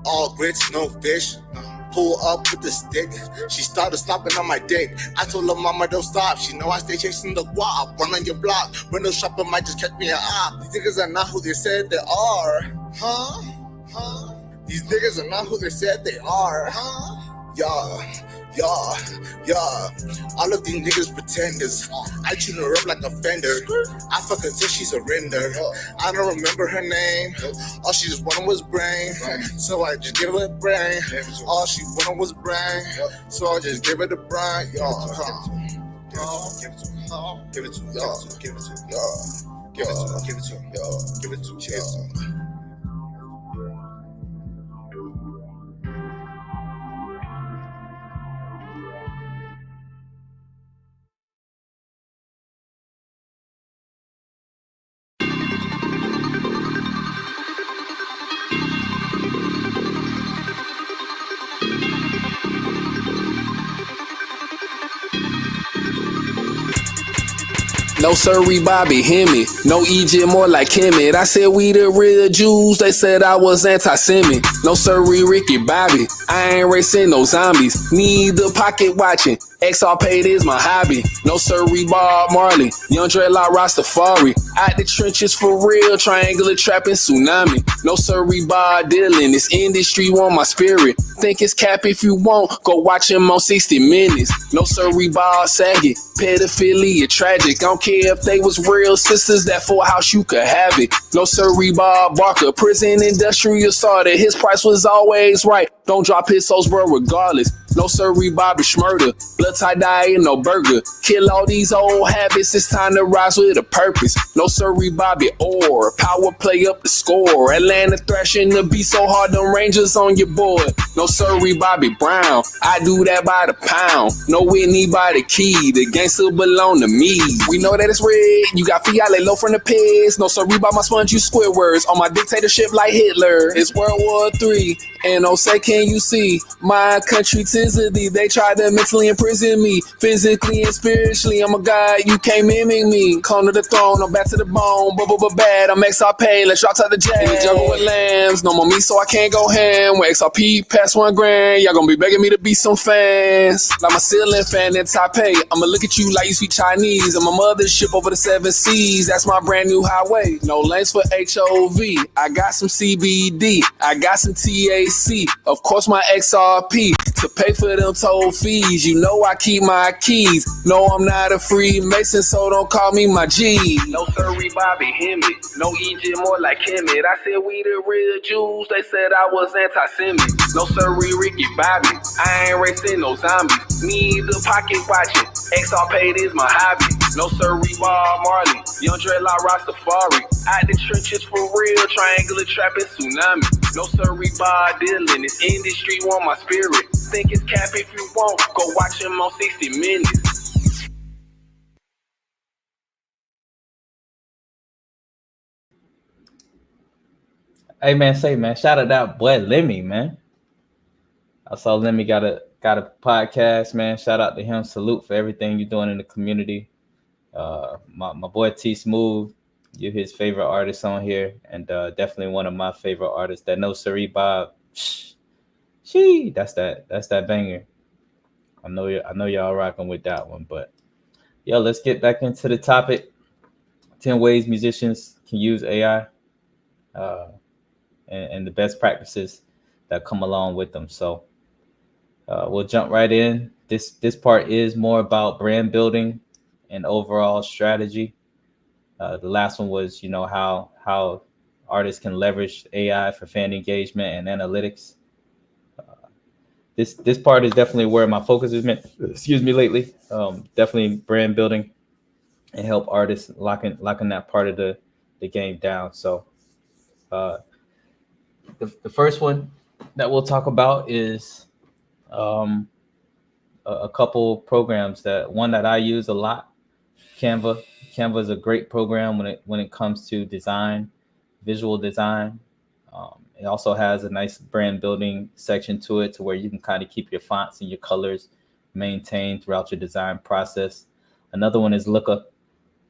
All grits, no fish. Pull up with the stick. She started stopping on my dick. I told her mama don't stop. She know I stay chasing the guap. Run on your block. Window shopping might just catch me an op. These niggas are not who they said they are. Huh? These niggas are not who they said they are. Yeah. All of these niggas pretenders. I tune her up like a fender. I fuck her till she surrender. I don't remember her name. All she just wanted was brain. So I just give her brain. All she wanted was brain. So I just give her the brain. Give it to y'all. No sirree, Bobby, Hemi. No Egypt, more like Kemet. I said we the real Jews, they said I was anti-Semitic. No sirree, Ricky Bobby. I ain't racing no zombies. Need the pocket watching. XR paid is my hobby. No sirree, Bob Marley. Young Dreadlock Rastafari. Out the trenches for real, triangular trapping tsunami. No siree, Bob Dylan. This industry want my spirit. Think it's cap if you want, go watch him on 60 Minutes. No siree, Bob Saget. Pedophilia tragic. I don't care if they was real sisters, that full house you could have it. No siree, Bob Barker. Prison industrial starter. His price was always right. Don't drop his souls, bro, regardless. No siree, Bobby Schmurder. Blood tie dye and no burger. Kill all these old habits, it's time to rise with a purpose. No siree, Bobby Orr. Power play up the score. Atlanta thrashing the beat so hard, them Rangers on your board. No siree, Bobby Brown. I do that by the pound. No Whitney by the key. The gangster belong to me. We know that it's red. You got fiat low from the pigs. No siree, by my sponge, you Squidwards. On my dictatorship like Hitler. It's World War III. And oh, say, can you see my country tizzy? They tried to mentally imprison me, physically and spiritually. I'm a god, you can't mimic me. Clone to the throne, I'm back to the bone. But bad, I'm XRP, let's drop to the jet. In the jungle with lambs, no more meat, so I can't go ham. With XRP past $1 grand, y'all gonna be begging me to be some fans. Like my ceiling fan in Taipei, I'ma look at you like you speak Chinese. And my mothership over the 7 seas, that's my brand new highway. No lanes for HOV, I got some CBD, I got some TAC. Of course my XRP to pay for them toll fees. You know I keep my keys. No, I'm not a Freemason, so don't call me my G. No siree, Bobby Hemi. No Egypt, more like Kemet. I said we the real Jews, they said I was anti-Semitic. No siree, Ricky Bobby. I ain't racing no zombies. Need the pocket watching. XR paid is my hobby. No siree, Bob Marley. Young Dreadlock Rastafari. Out the trenches for real, triangular trapping tsunami. No siree, Bob Dylan. This industry want my spirit. Think it's cap if you want, go watch him on 60 Minutes. Hey man, shout out that boy Lemmy, man. I saw Lemmy got a podcast, man. Shout out to him. Salute for everything you're doing in the community. My boy T Smooth, you're his favorite artist on here, and definitely one of my favorite artists. That No Siree Bob, that's that banger. I know y'all rocking with that one, but let's get back into the topic. 10 ways musicians can use AI, and the best practices that come along with them. So we'll jump right in. This part is more about brand building and overall strategy. The last one was, how artists can leverage AI for fan engagement and analytics. this part is definitely where my focus has been. Excuse me, lately. Definitely brand building and help artists locking that part of the game down. So uh, the first one that we'll talk about is um, a couple programs. That one that I use a lot, Canva. Canva is a great program when it comes to design, visual design. It also has a nice brand building section to it, to where you can kind of keep your fonts and your colors maintained throughout your design process. Another one is Looker.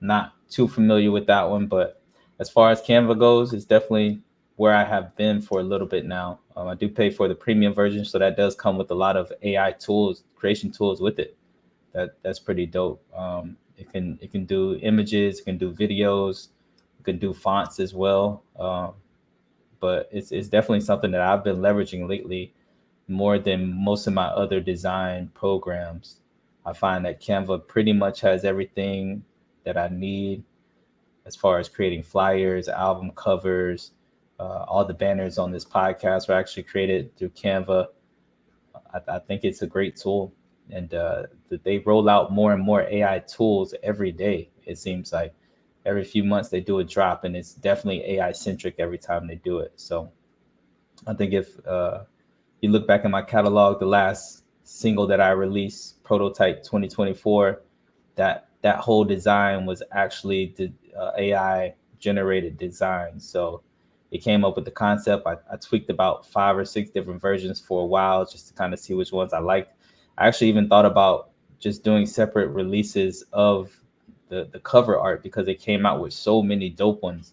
Not too familiar with that one, but as far as Canva goes, it's definitely where I have been for a little bit now. I do pay for the premium version, so that does come with a lot of AI tools, creation tools with it. That's pretty dope. It can do images, it can do videos, it can do fonts as well. But it's definitely something that I've been leveraging lately more than most of my other design programs. I find that Canva pretty much has everything that I need as far as creating flyers, album covers. All the banners on this podcast were actually created through Canva. I think it's a great tool, and they roll out more and more AI tools every day. It seems like every few months they do a drop, and it's definitely AI centric every time they do it. So I think if you look back in my catalog, the last single that I released, Prototype 2024, that whole design was actually the AI generated design. So it came up with the concept. I tweaked about 5 or 6 different versions for a while just to kind of see which ones I liked. I actually even thought about just doing separate releases of the cover art, because it came out with so many dope ones.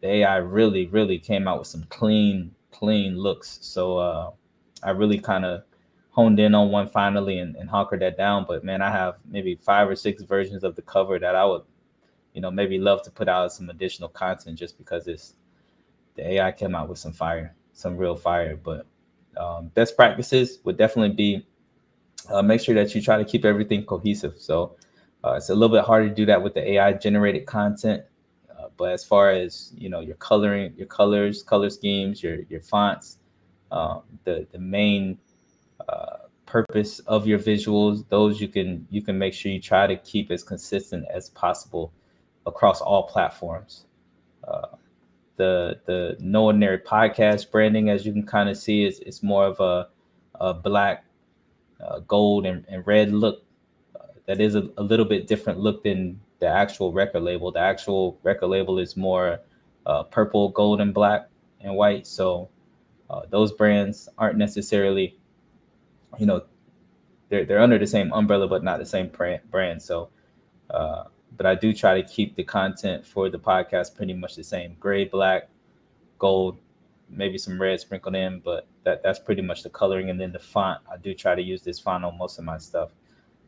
The AI really came out with some clean looks. So I really kind of honed in on one finally and hunkered that down. But man, I have maybe 5 or 6 versions of the cover that I would, maybe love to put out as some additional content, just because the AI came out with some real fire. But best practices would definitely be make sure that you try to keep everything cohesive. So it's a little bit harder to do that with the AI generated content. But as far as your coloring, your colors, color schemes, your fonts, the main purpose of your visuals, those you can make sure you try to keep as consistent as possible across all platforms. The No Ordinary Podcast branding, as you can kind of see, is more of a black, gold, and red look. That is a little bit different look than the actual record label. The actual record label is more purple, gold, and black and white. So those brands aren't necessarily, they're under the same umbrella, but not the same brand. So, but I do try to keep the content for the podcast pretty much the same: gray, black, gold, maybe some red sprinkled in, but that's pretty much the coloring. And then the font, I do try to use this font on most of my stuff.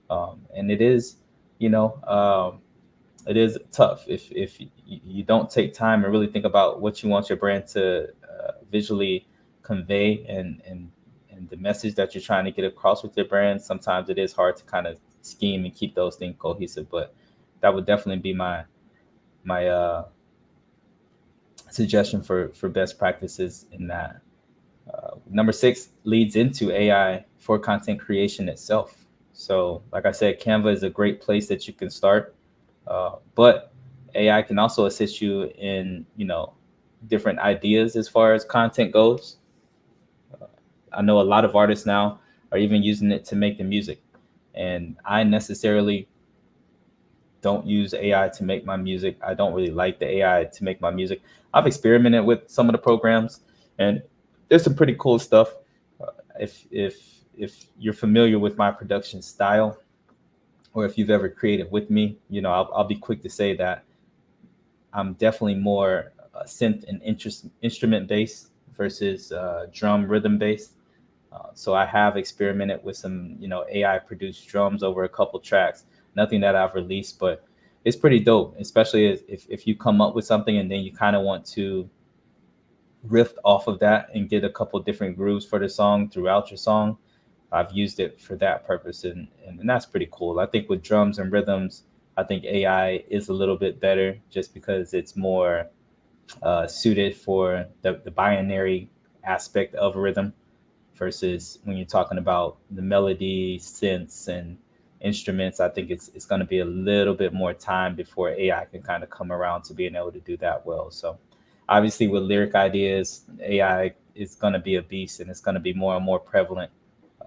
And it is, it is tough if you don't take time and really think about what you want your brand to visually convey and the message that you're trying to get across with your brand. Sometimes it is hard to kind of scheme and keep those things cohesive, but that would definitely be my suggestion for best practices in that. Number 6 leads into AI for content creation itself. So like I said, Canva is a great place that you can start, but AI can also assist you in, different ideas as far as content goes. I know a lot of artists now are even using it to make the music, and I necessarily don't use AI to make my music. I don't really like the AI to make my music. I've experimented with some of the programs, and there's some pretty cool stuff. If you're familiar with my production style, or if you've ever created with me, I'll be quick to say that I'm definitely more synth and instrument based versus drum rhythm based. So I have experimented with some, AI produced drums over a couple tracks. Nothing that I've released, but it's pretty dope, especially if you come up with something and then you kind of want to riff off of that and get a couple different grooves for the song throughout your song. I've used it for that purpose, and that's pretty cool. I think with drums and rhythms, I think AI is a little bit better just because it's more suited for the binary aspect of rhythm. versus when you're talking about the melody, synths, and instruments. I think it's going to be a little bit more time before AI can kind of come around to being able to do that well. So obviously with lyric ideas, AI is going to be a beast, and it's going to be more and more prevalent.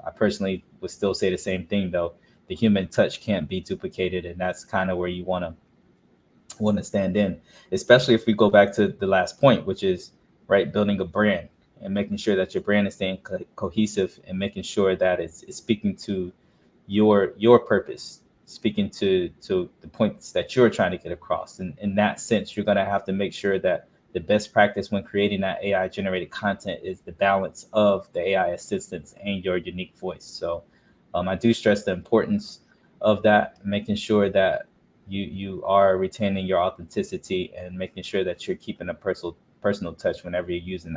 I personally would still say the same thing though. The human touch can't be duplicated, and that's kind of where you want to stand in, especially if we go back to the last point, which is right, building a brand and making sure that your brand is staying cohesive, and making sure that it's speaking to your purpose, speaking to the points that you're trying to get across. And in that sense, you're going to have to make sure that the best practice when creating that AI generated content is the balance of the AI assistance and your unique voice. So I do stress the importance of that, making sure that you are retaining your authenticity and making sure that you're keeping a personal touch whenever you're using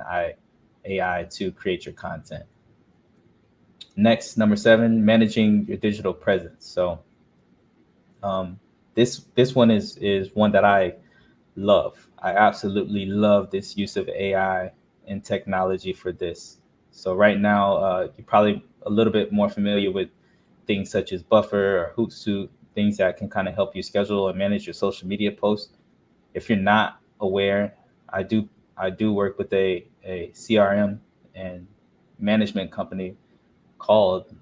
AI to create your content. Next, number 7, managing your digital presence. So this one is one that I love. I absolutely love this use of AI and technology for this. So right now, you're probably a little bit more familiar with things such as Buffer or Hootsuite, things that can kind of help you schedule and manage your social media posts. If you're not aware, I do work with a CRM and management company called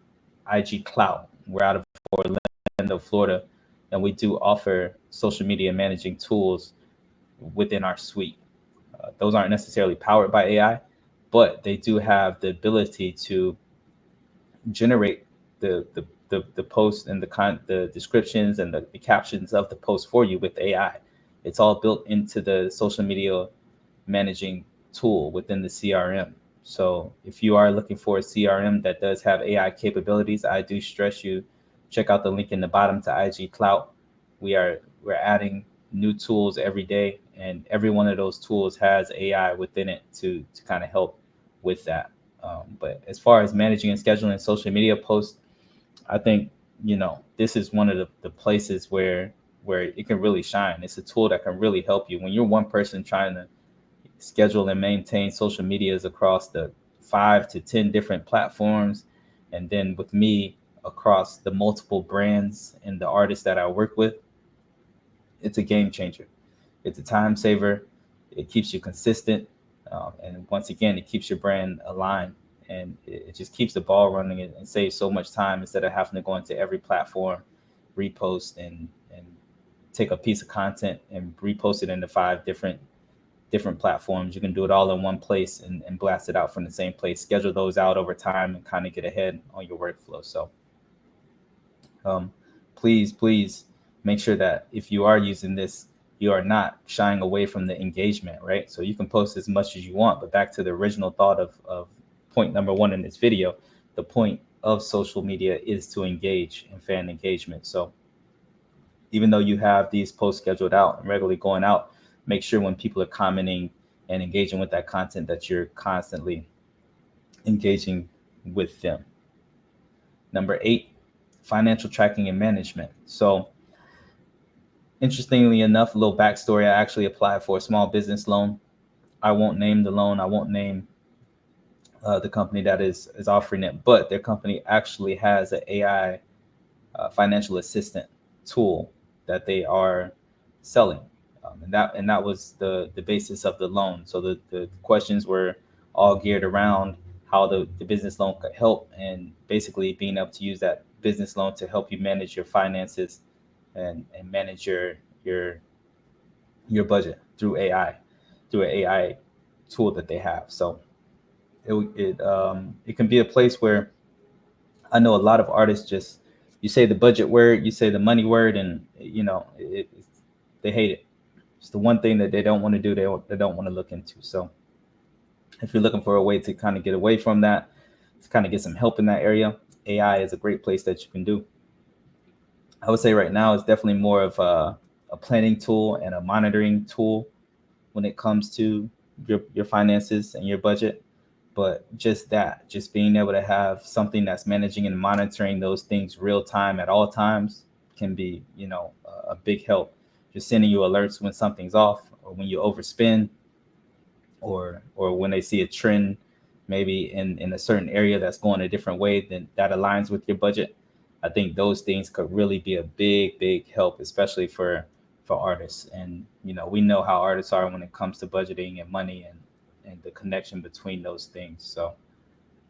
IG Cloud. We're out of Orlando, Florida, and we do offer social media managing tools within our suite. Those aren't necessarily powered by AI, but they do have the ability to generate the posts and the descriptions and the captions of the post for you with AI. It's all built into the social media managing tool within the CRM. So if you are looking for a CRM that does have AI capabilities, I do stress you check out the link in the bottom to IG Cloud. We're adding new tools every day, and every one of those tools has AI within it to kind of help with that. But as far as managing and scheduling social media posts, I think this is one of the places where it can really shine. It's a tool that can really help you when you're one person trying to schedule and maintain social medias across the 5 to 10 different platforms, and then with me across the multiple brands and the artists that I work with. It's a game changer. It's a time saver. It keeps you consistent, and once again, it keeps your brand aligned, and it just keeps the ball running and saves so much time instead of having to go into every platform, repost and take a piece of content and repost it into 5 different platforms. You can do it all in one place and blast it out from the same place. Schedule those out over time and kind of get ahead on your workflow. So please make sure that if you are using this, you are not shying away from the engagement, right? So you can post as much as you want, but back to the original thought of point number 1 in this video, the point of social media is to engage and fan engagement. So even though you have these posts scheduled out and regularly going out, make sure when people are commenting and engaging with that content that you're constantly engaging with them. Number 8, financial tracking and management. So interestingly enough, a little backstory, I actually applied for a small business loan. I won't name the loan. I won't name the company that is offering it, but their company actually has an AI financial assistant tool that they are selling. And that was the basis of the loan. So the questions were all geared around how the business loan could help, and basically being able to use that business loan to help you manage your finances and manage your budget through an AI tool that they have. So it can be a place where I know a lot of artists just, you say the budget word, you say the money word, and they hate it. It's the one thing that they don't want to do. They don't want to look into. So if you're looking for a way to kind of get away from that, to kind of get some help in that area, AI is a great place that you can do. I would say right now it's definitely more of a planning tool and a monitoring tool when it comes to your finances and your budget. But just being able to have something that's managing and monitoring those things real time at all times can be, a big help. Just sending you alerts when something's off, or when you overspend, or when they see a trend maybe in a certain area that's going a different way than that aligns with your budget. I think those things could really be a big help, especially for artists. And we know how artists are when it comes to budgeting and money and the connection between those things. So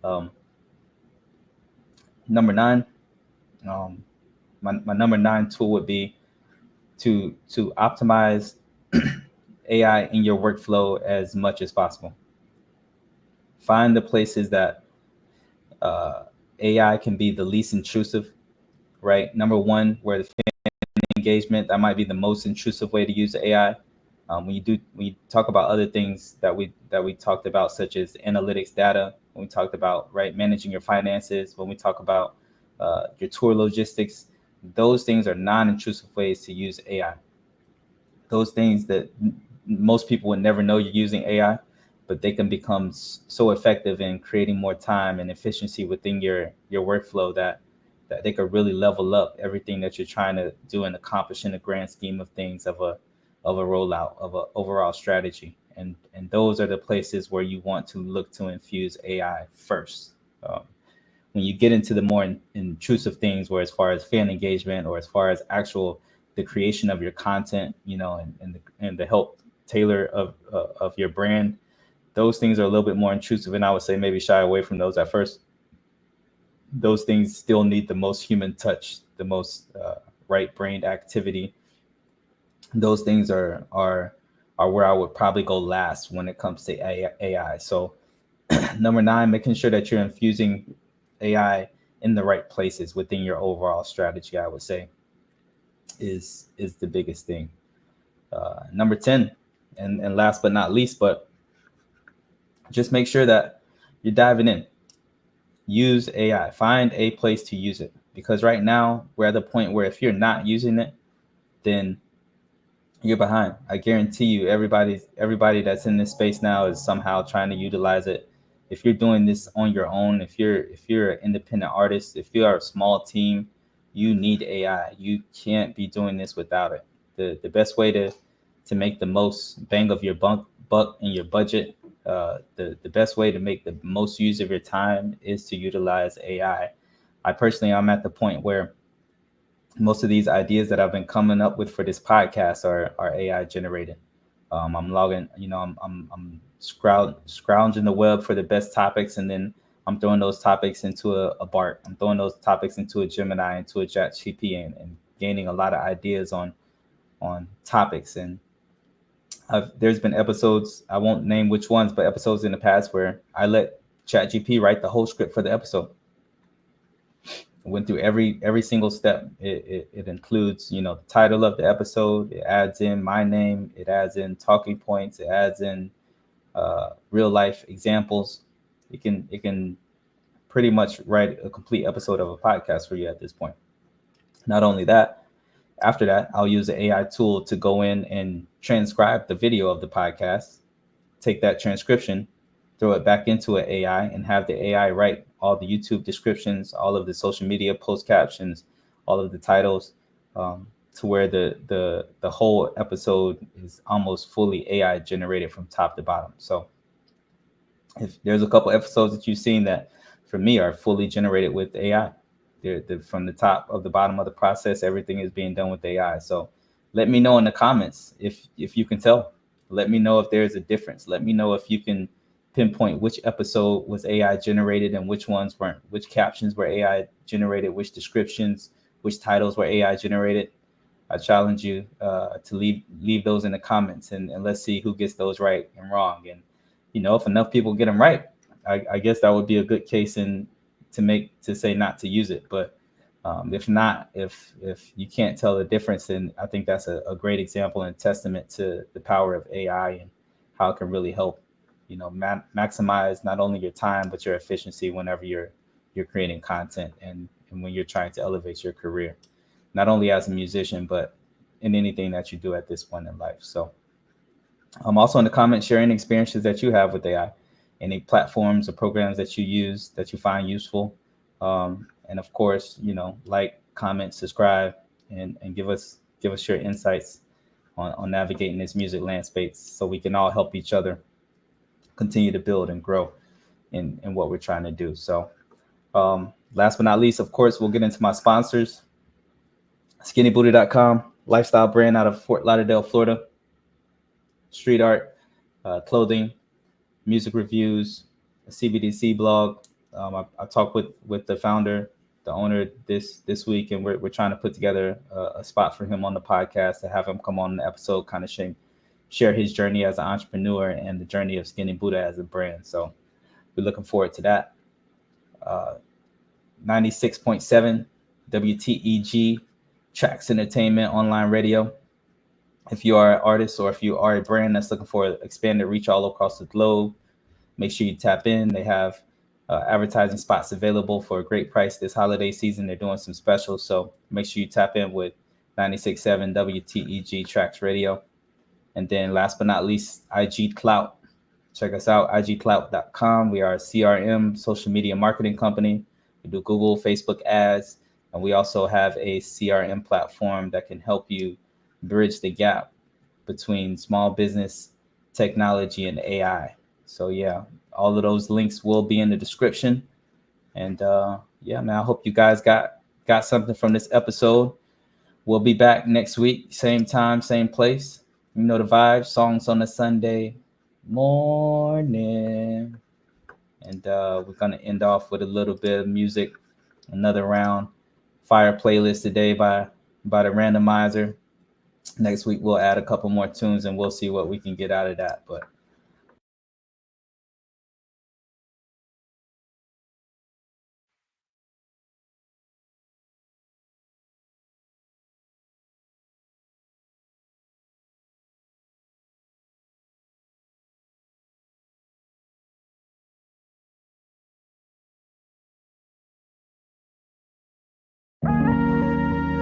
um, number 9, my number 9 tool would be to optimize AI in your workflow as much as possible. Find the places that AI can be the least intrusive, right? Number 1, where the fan engagement, that might be the most intrusive way to use AI. When you talk about other things that we talked about, such as analytics data, when we talked about, right, managing your finances, when we talk about your tour logistics, those things are non-intrusive ways to use AI. Those things that most people would never know you're using AI, but they can become so effective in creating more time and efficiency within your workflow that they could really level up everything that you're trying to do and accomplish in the grand scheme of things of a rollout of a overall strategy. And those are the places where you want to look to infuse AI first. When you get into the more intrusive things, where as far as fan engagement or as far as actual the creation of your content, and the help tailor of your brand, those things are a little bit more intrusive, and I would say maybe shy away from those at first. Those things still need the most human touch, the most right-brained activity. Those things are where I would probably go last when it comes to AI. So number 9, making sure that you're infusing AI in the right places within your overall strategy, I would say, is the biggest thing. Number 10, and last but not least, but just make sure that you're diving in. Use AI. Find a place to use it, because right now we're at the point where if you're not using it, then you're behind. I guarantee you, everybody that's in this space now is somehow trying to utilize it. If you're doing this on your own, if you're an independent artist, if you are a small team, you need AI. You can't be doing this without it. The best way to make the most bang of your buck in your budget, the best way to make the most use of your time is to utilize AI. I personally, I'm at the point where most of these ideas that I've been coming up with for this podcast are AI generated. I'm logging, I'm scrounging the web for the best topics, and then I'm throwing those topics into a BART. I'm throwing those topics into a Gemini, into a ChatGPT, and gaining a lot of ideas on topics. And there's been episodes, I won't name which ones, but episodes in the past where I let ChatGPT write the whole script for the episode. Went through every single step. It includes, the title of the episode. It adds in my name. It adds in talking points. It adds in real life examples. It can pretty much write a complete episode of a podcast for you at this point. Not only that, after that, I'll use the AI tool to go in and transcribe the video of the podcast, take that transcription, throw it back into an AI, and have the AI write all the YouTube descriptions, all of the social media post captions, all of the titles, to where the whole episode is almost fully AI generated from top to bottom. So if there's a couple episodes that you've seen that for me are fully generated with AI, they're from the top of the bottom of the process, everything is being done with AI. So let me know in the comments if you can tell. Let me know if there's a difference. Let me know if you can pinpoint which episode was AI generated and which ones weren't, which captions were AI generated, which descriptions, which titles were AI generated. I challenge you to leave those in the comments, and let's see who gets those right and wrong. And if enough people get them right, I guess that would be a good case to say not to use it. But if not, if you can't tell the difference, then I think that's a great example and testament to the power of AI and how it can really help maximize not only your time but your efficiency whenever you're creating content and when you're trying to elevate your career, not only as a musician but in anything that you do at this point in life. So I'm also in the comments sharing experiences that you have with AI, any platforms or programs that you use that you find useful, and of course, like, comment, subscribe, and give us your insights on navigating this music landscape so we can all help each other continue to build and grow. in what we're trying to do. So last but not least, of course, we'll get into my sponsors. SkinnyBooty.com, lifestyle brand out of Fort Lauderdale, Florida. Street art, clothing, music reviews, a CBDC blog. I talked with the founder, the owner this week, and we're trying to put together a spot for him on the podcast to have him come on the episode, kind of share his journey as an entrepreneur and the journey of Skinny Buddha as a brand. So we're looking forward to that. 96.7 WTEG Tracks Entertainment online radio. If you are an artist or if you are a brand that's looking for expanded reach all across the globe, make sure you tap in. They have advertising spots available for a great price this holiday season. They're doing some specials, so make sure you tap in with 96.7 WTEG Tracks Radio. And then last but not least, IG Clout. Check us out, igclout.com. We are a CRM, social media marketing company. We do Google, Facebook ads, and we also have a CRM platform that can help you bridge the gap between small business, technology, and AI. So yeah, all of those links will be in the description. And yeah, man, I hope you guys got something from this episode. We'll be back next week, same time, same place. You know the vibes, songs on a Sunday morning. And we're going to end off with a little bit of music, another round. Fire playlist today by the randomizer. Next week, we'll add a couple more tunes and we'll see what we can get out of that. But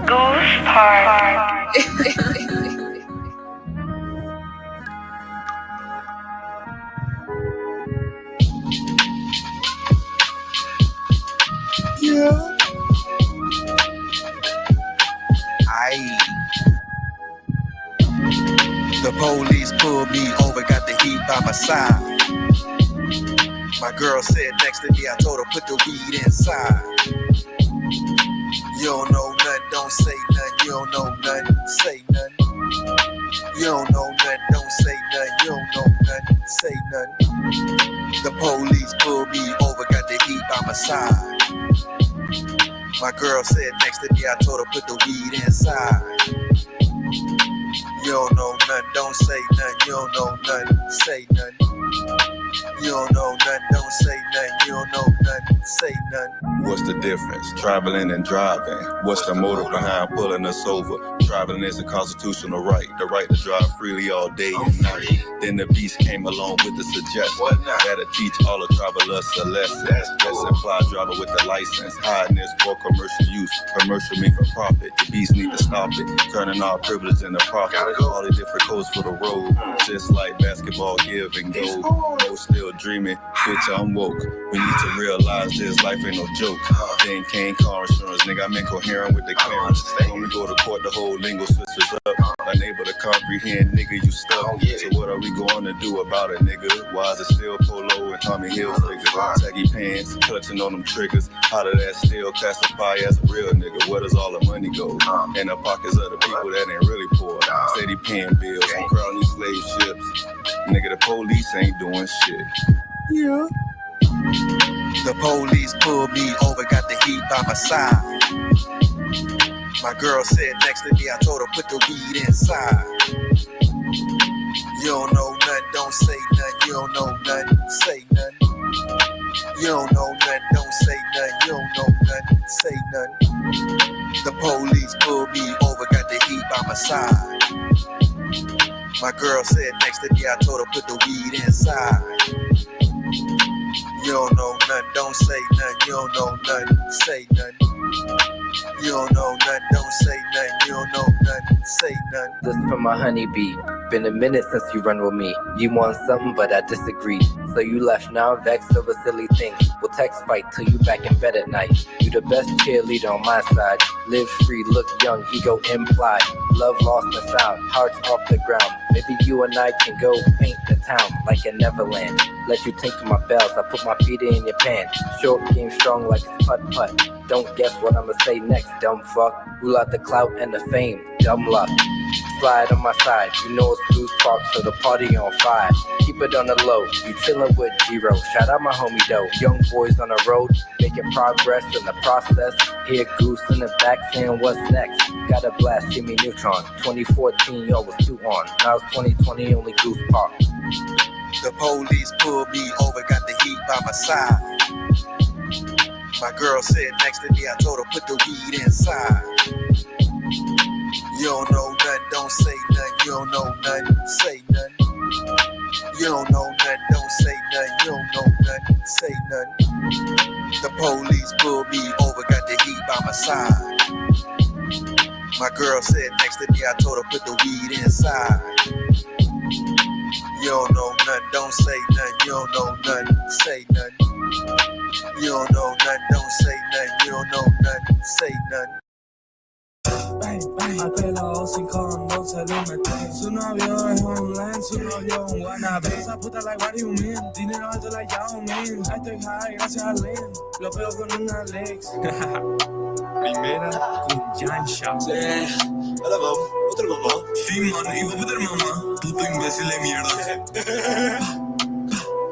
Goose Park. Yeah. The police pulled me over, got the heat by my side. My girl said next to me, I told her put the weed inside. You don't know nothing, don't say nothing. You don't know nothing, say nothing. You don't know nothing, don't say nothing. You don't know nothing, say nothing. The police pulled me over, got the heat by my side. My girl said next to me, I told her put the weed inside. You don't know nothing, don't say nothing. You don't know nothing, say nothing. You don't know nothing, don't say nothing. You don't know nothing, say nothing. What's the difference? Traveling and driving. What's the motive behind pulling us over? Traveling is a constitutional right, the right to drive freely all day and night. Then the beast came along with the suggestion that'll teach all the travelers a lesson. Let's apply driver with the license. Hiding this for commercial use. Commercial mean for profit. The beast need to stop it. Turning our privilege into profit. All the different codes for the road. Just like basketball, give and go. No still dreaming. Bitch, I'm woke. We need to realize this life ain't no joke. Then came car insurance, nigga, I'm incoherent with the clearance. When we go to court, the whole lingo switches up. Unable to comprehend, nigga, you stuck. So what are we going to do about it, nigga? Why is it still Polo and Tommy Hilfiger? Saggy pants, clutching on them triggers. How did that still classify as a real nigga? Where does all the money go? In the pockets of the people that ain't really poor. Steady paying bills on crowding slave ships. Nigga, the police ain't doing shit. Yeah. The police pulled me over, got the heat by my side. My girl said next to me, I told her put the weed inside. You don't know nothing, don't say nothing. You don't know nothing, say nothing. You don't know nothing, don't say nothing. You don't know nothing, say nothing. The police pulled me over, got the heat by my side. My girl said next to me, I told her put the weed inside. You don't know nothing, don't say nothing. You don't know nothing, say nothing. You don't know nothing, don't say nothing. You don't know nothing, say nothing. This from my honeybee. Been a minute since you run with me. You want something, but I disagreed. So you left now, vexed over silly things. We'll text fight till you back in bed at night. You the best cheerleader on my side. Live free, look young, ego implied. Love lost and found, hearts off the ground. Maybe you and I can go paint the town like a Neverland. Let you take to my bells, I put my feet in your pants. Short game strong like it's putt-putt. Don't guess what I'ma say next, dumb fuck. Rule out the clout and the fame, dumb luck. Slide on my side, you know it's Goose Park, so the party on fire. Keep it on the low, you chillin' with G-Ro. Shout out my homie Doe, young boys on the road, making progress in the process. Hear Goose in the back saying what's next. Got a blast, Jimmy Neutron. 2014, yo, was 2 on. Now it's 2020, only Goose Park. The police pulled me over, got the heat by my side. My girl said next to me, I told her put the weed inside. You don't know nothing, don't say nothing. You don't know nothing, say nothing. You don't know nothing, don't say nothing. You don't know nothing, say nothing. The police pulled me over, got the heat by my side. My girl said next to me, I told her put the weed inside. You don't know nothing, don't say nothing. You don't know nothing, say nothing. You don't know nothing, don't say nothing. You don't know nothing, say nothing. Al pelado sin condón se lo mete. Su novio es online, su novio un wannabe. Esa puta like what do you mean? Dinero alto like Yao Ming. I estoy high gracias a Lin. Lo pego con una Lex. Primera con Jansha. Hola mamá, otra mamá. Sí, man, hijo de puta mamá. Puto imbécil de mierda.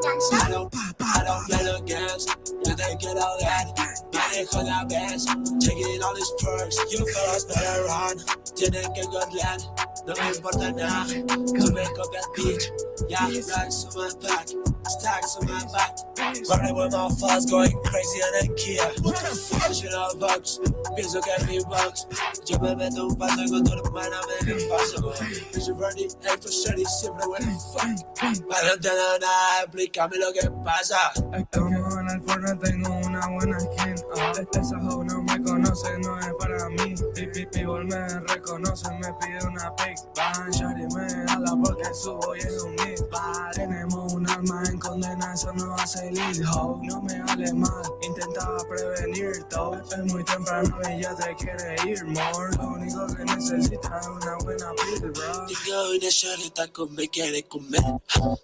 I don't play the games, you think you know that. Manejo la vez, taking all these perks. You fellas better run, tienen que googlear. No me importa nada, tú me copias bitch. Yeah, racks on my back, stacks on my back. Running with my fuzz, going crazy on Ikea. Digital bucks, pienso que es mi box. Yo me meto un pato con tu hermana, me despacio. Bitch, ready, esto shady, siempre huele fuck. Para no entender nada, explícame lo que pasa. Estamos en el forno, tengo una buena skin. Esa hoe no me conoce, no es para mí. People me reconoce, me pide una pic. Van, shawty me habla porque subo y es un mix. Tenemos un alma en condena, eso no hace lead ho. No me hable mal, intentaba prevenir todo. Es muy temprano y ya te quiere ir more. Lo único que necesitas es una buena pic, bro. Tengo una shawty con me quiere comer.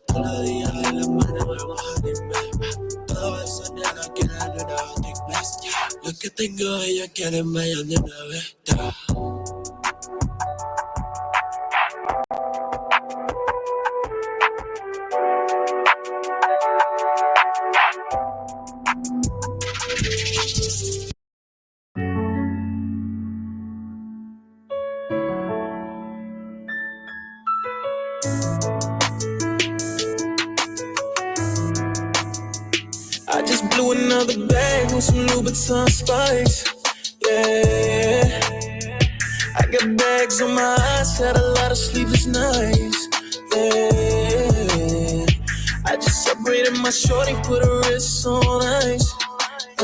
Todos los días de la mano me voy a animar. Todo eso nada quiere de una big blast. Lo que tengo ella quiere mayor de una vez. I just blew another bag with some Louboutin spikes. Yeah, I got bags on my eyes, had a lot of sleepless nights. Yeah, I just separated my shorty, put her wrists on ice. I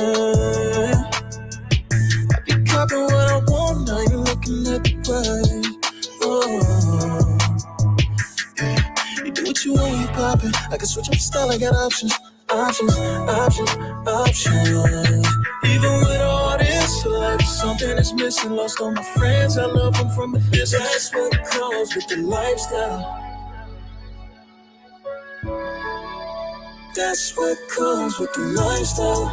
be copping what I want, now you looking at the price. Oh, yeah. You do what you want, you poppin'. I can switch up style, I got options. Even with all this, like something is missing. Lost all my friends, I love them from a distance. That's what comes with the lifestyle. That's what comes with the lifestyle.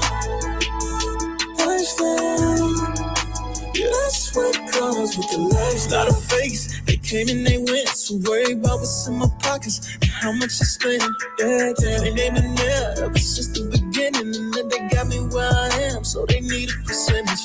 Yeah, that's what comes with the lifestyle. Lot of fakes, they came and they went. So worried about what's in my pockets and how much I spend. Yeah, they name it now ever since the beginning. And then they got me where I am, so they need a percentage.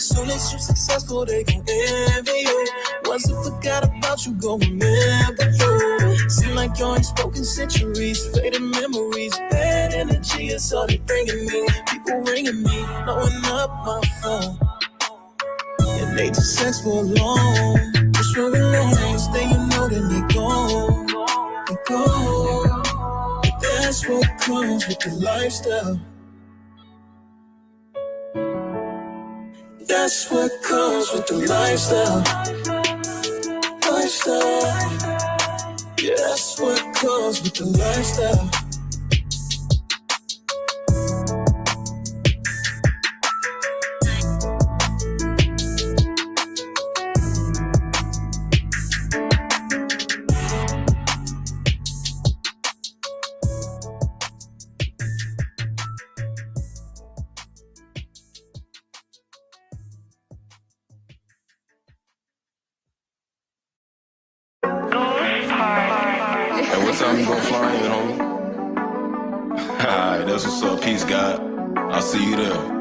Soon as you're successful, they gon' envy you. Once they forgot about you, gon' remember you. Seem like you ain't spoken centuries, faded memories. Bad energy is all they bringing me. People ringing me, blowing up my phone. And they just sex for long. Just running along, stay, you know that they go. They go. But that's what comes with the lifestyle. that's what comes with the lifestyle. Yeah, that's what comes with the lifestyle. And what time you gonna fly in, homie? Alright, that's what's up. Peace, God. I'll see you there.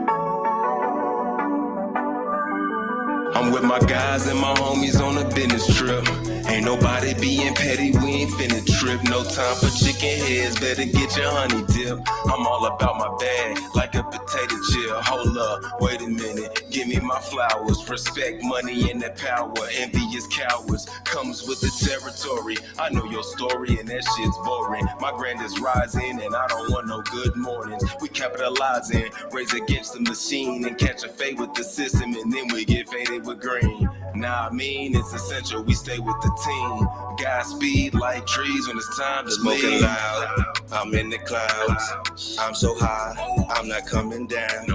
I'm with my guys and my homies on a business trip. Ain't nobody being petty, we ain't finna trip. No time for chicken heads, better get your honey dip. I'm all about my bag, like a potato chip. Hold up, wait a minute, give me my flowers. Respect, money, and that power. Envious cowards comes with the territory. I know your story and that shit's boring. My grand is rising and I don't want no good mornings. We capitalizing, raise against the machine and catch a fade with the system, and then we get faded with green. Nah, I mean, it's essential, we stay with the team. Godspeed like trees when it's time to Smoking leave. loud, I'm in the clouds. I'm so high, I'm not coming down.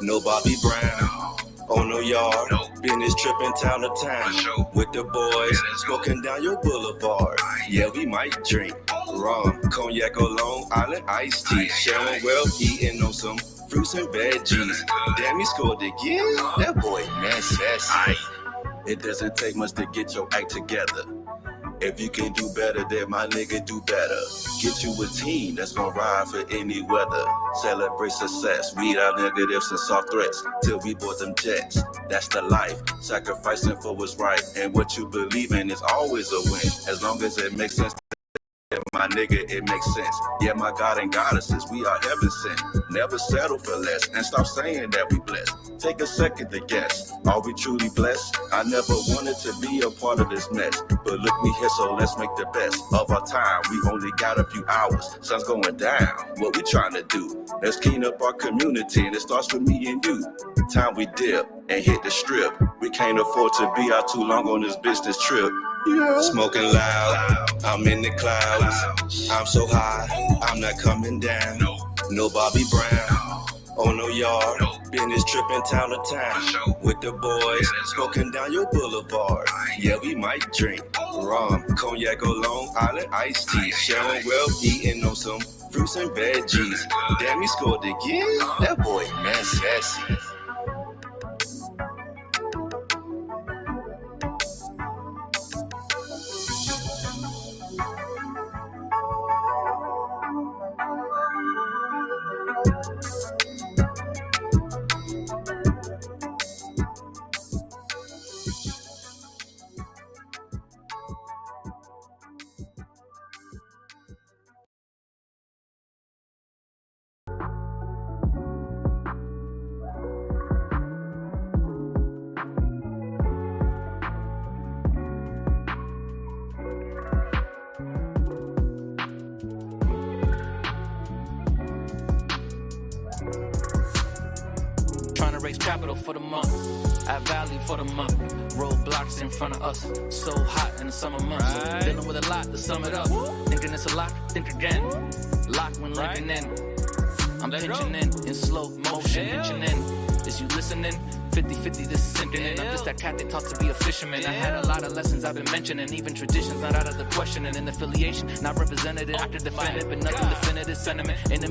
No Bobby Brown, oh no yard. Business tripping town to town with the boys, smoking down your boulevard. Yeah, we might drink rum, cognac or Long Island iced tea. Sharing well, eating on some fruits and veggies. Damn, he scored again. That boy, man, sassy. It doesn't take much to get your act together. If you can do better, then my nigga do better. Get you a team that's gonna ride for any weather. Celebrate success, weed out negatives and soft threats till we board them jets. That's the life, sacrificing for what's right. And what you believe in is always a win, as long as it makes sense. My nigga, it makes sense. Yeah, my God and goddesses, we are heaven sent. Never settle for less, and stop saying that we blessed. Take a second to guess, are we truly blessed? I never wanted to be a part of this mess, but look, we here, so let's make the best of our time. We only got a few hours, sun's going down. What we trying to do? Let's clean up our community, and it starts with me and you. Time we dip and hit the strip. We can't afford to be out too long on this business trip. Yeah. Smoking loud, I'm in the clouds. I'm so high, I'm not coming down. No Bobby Brown, oh no yard. Business tripping town to town with the boys, smoking down your boulevard. Yeah, we might drink rum, cognac or Long Island iced tea. Sharing well, eating on some fruits and veggies. Damn, he scored again. That boy, man, sassy. Raise capital for the month, add value for the month. Roadblocks in front of us, so hot in the summer months. Dealing with a lot to sum it up. Thinking it's a lot, think again. Lock when linking in. I'm pinching in slow motion, pinching in. Is you listening? 50-50, this is sinking in. I'm just that cat that taught to be a fisherman. I had a lot of lessons I've been mentioning, even traditions not out of the question. And an affiliation, not represented, I could defend it, but nothing definitive sentiment. In the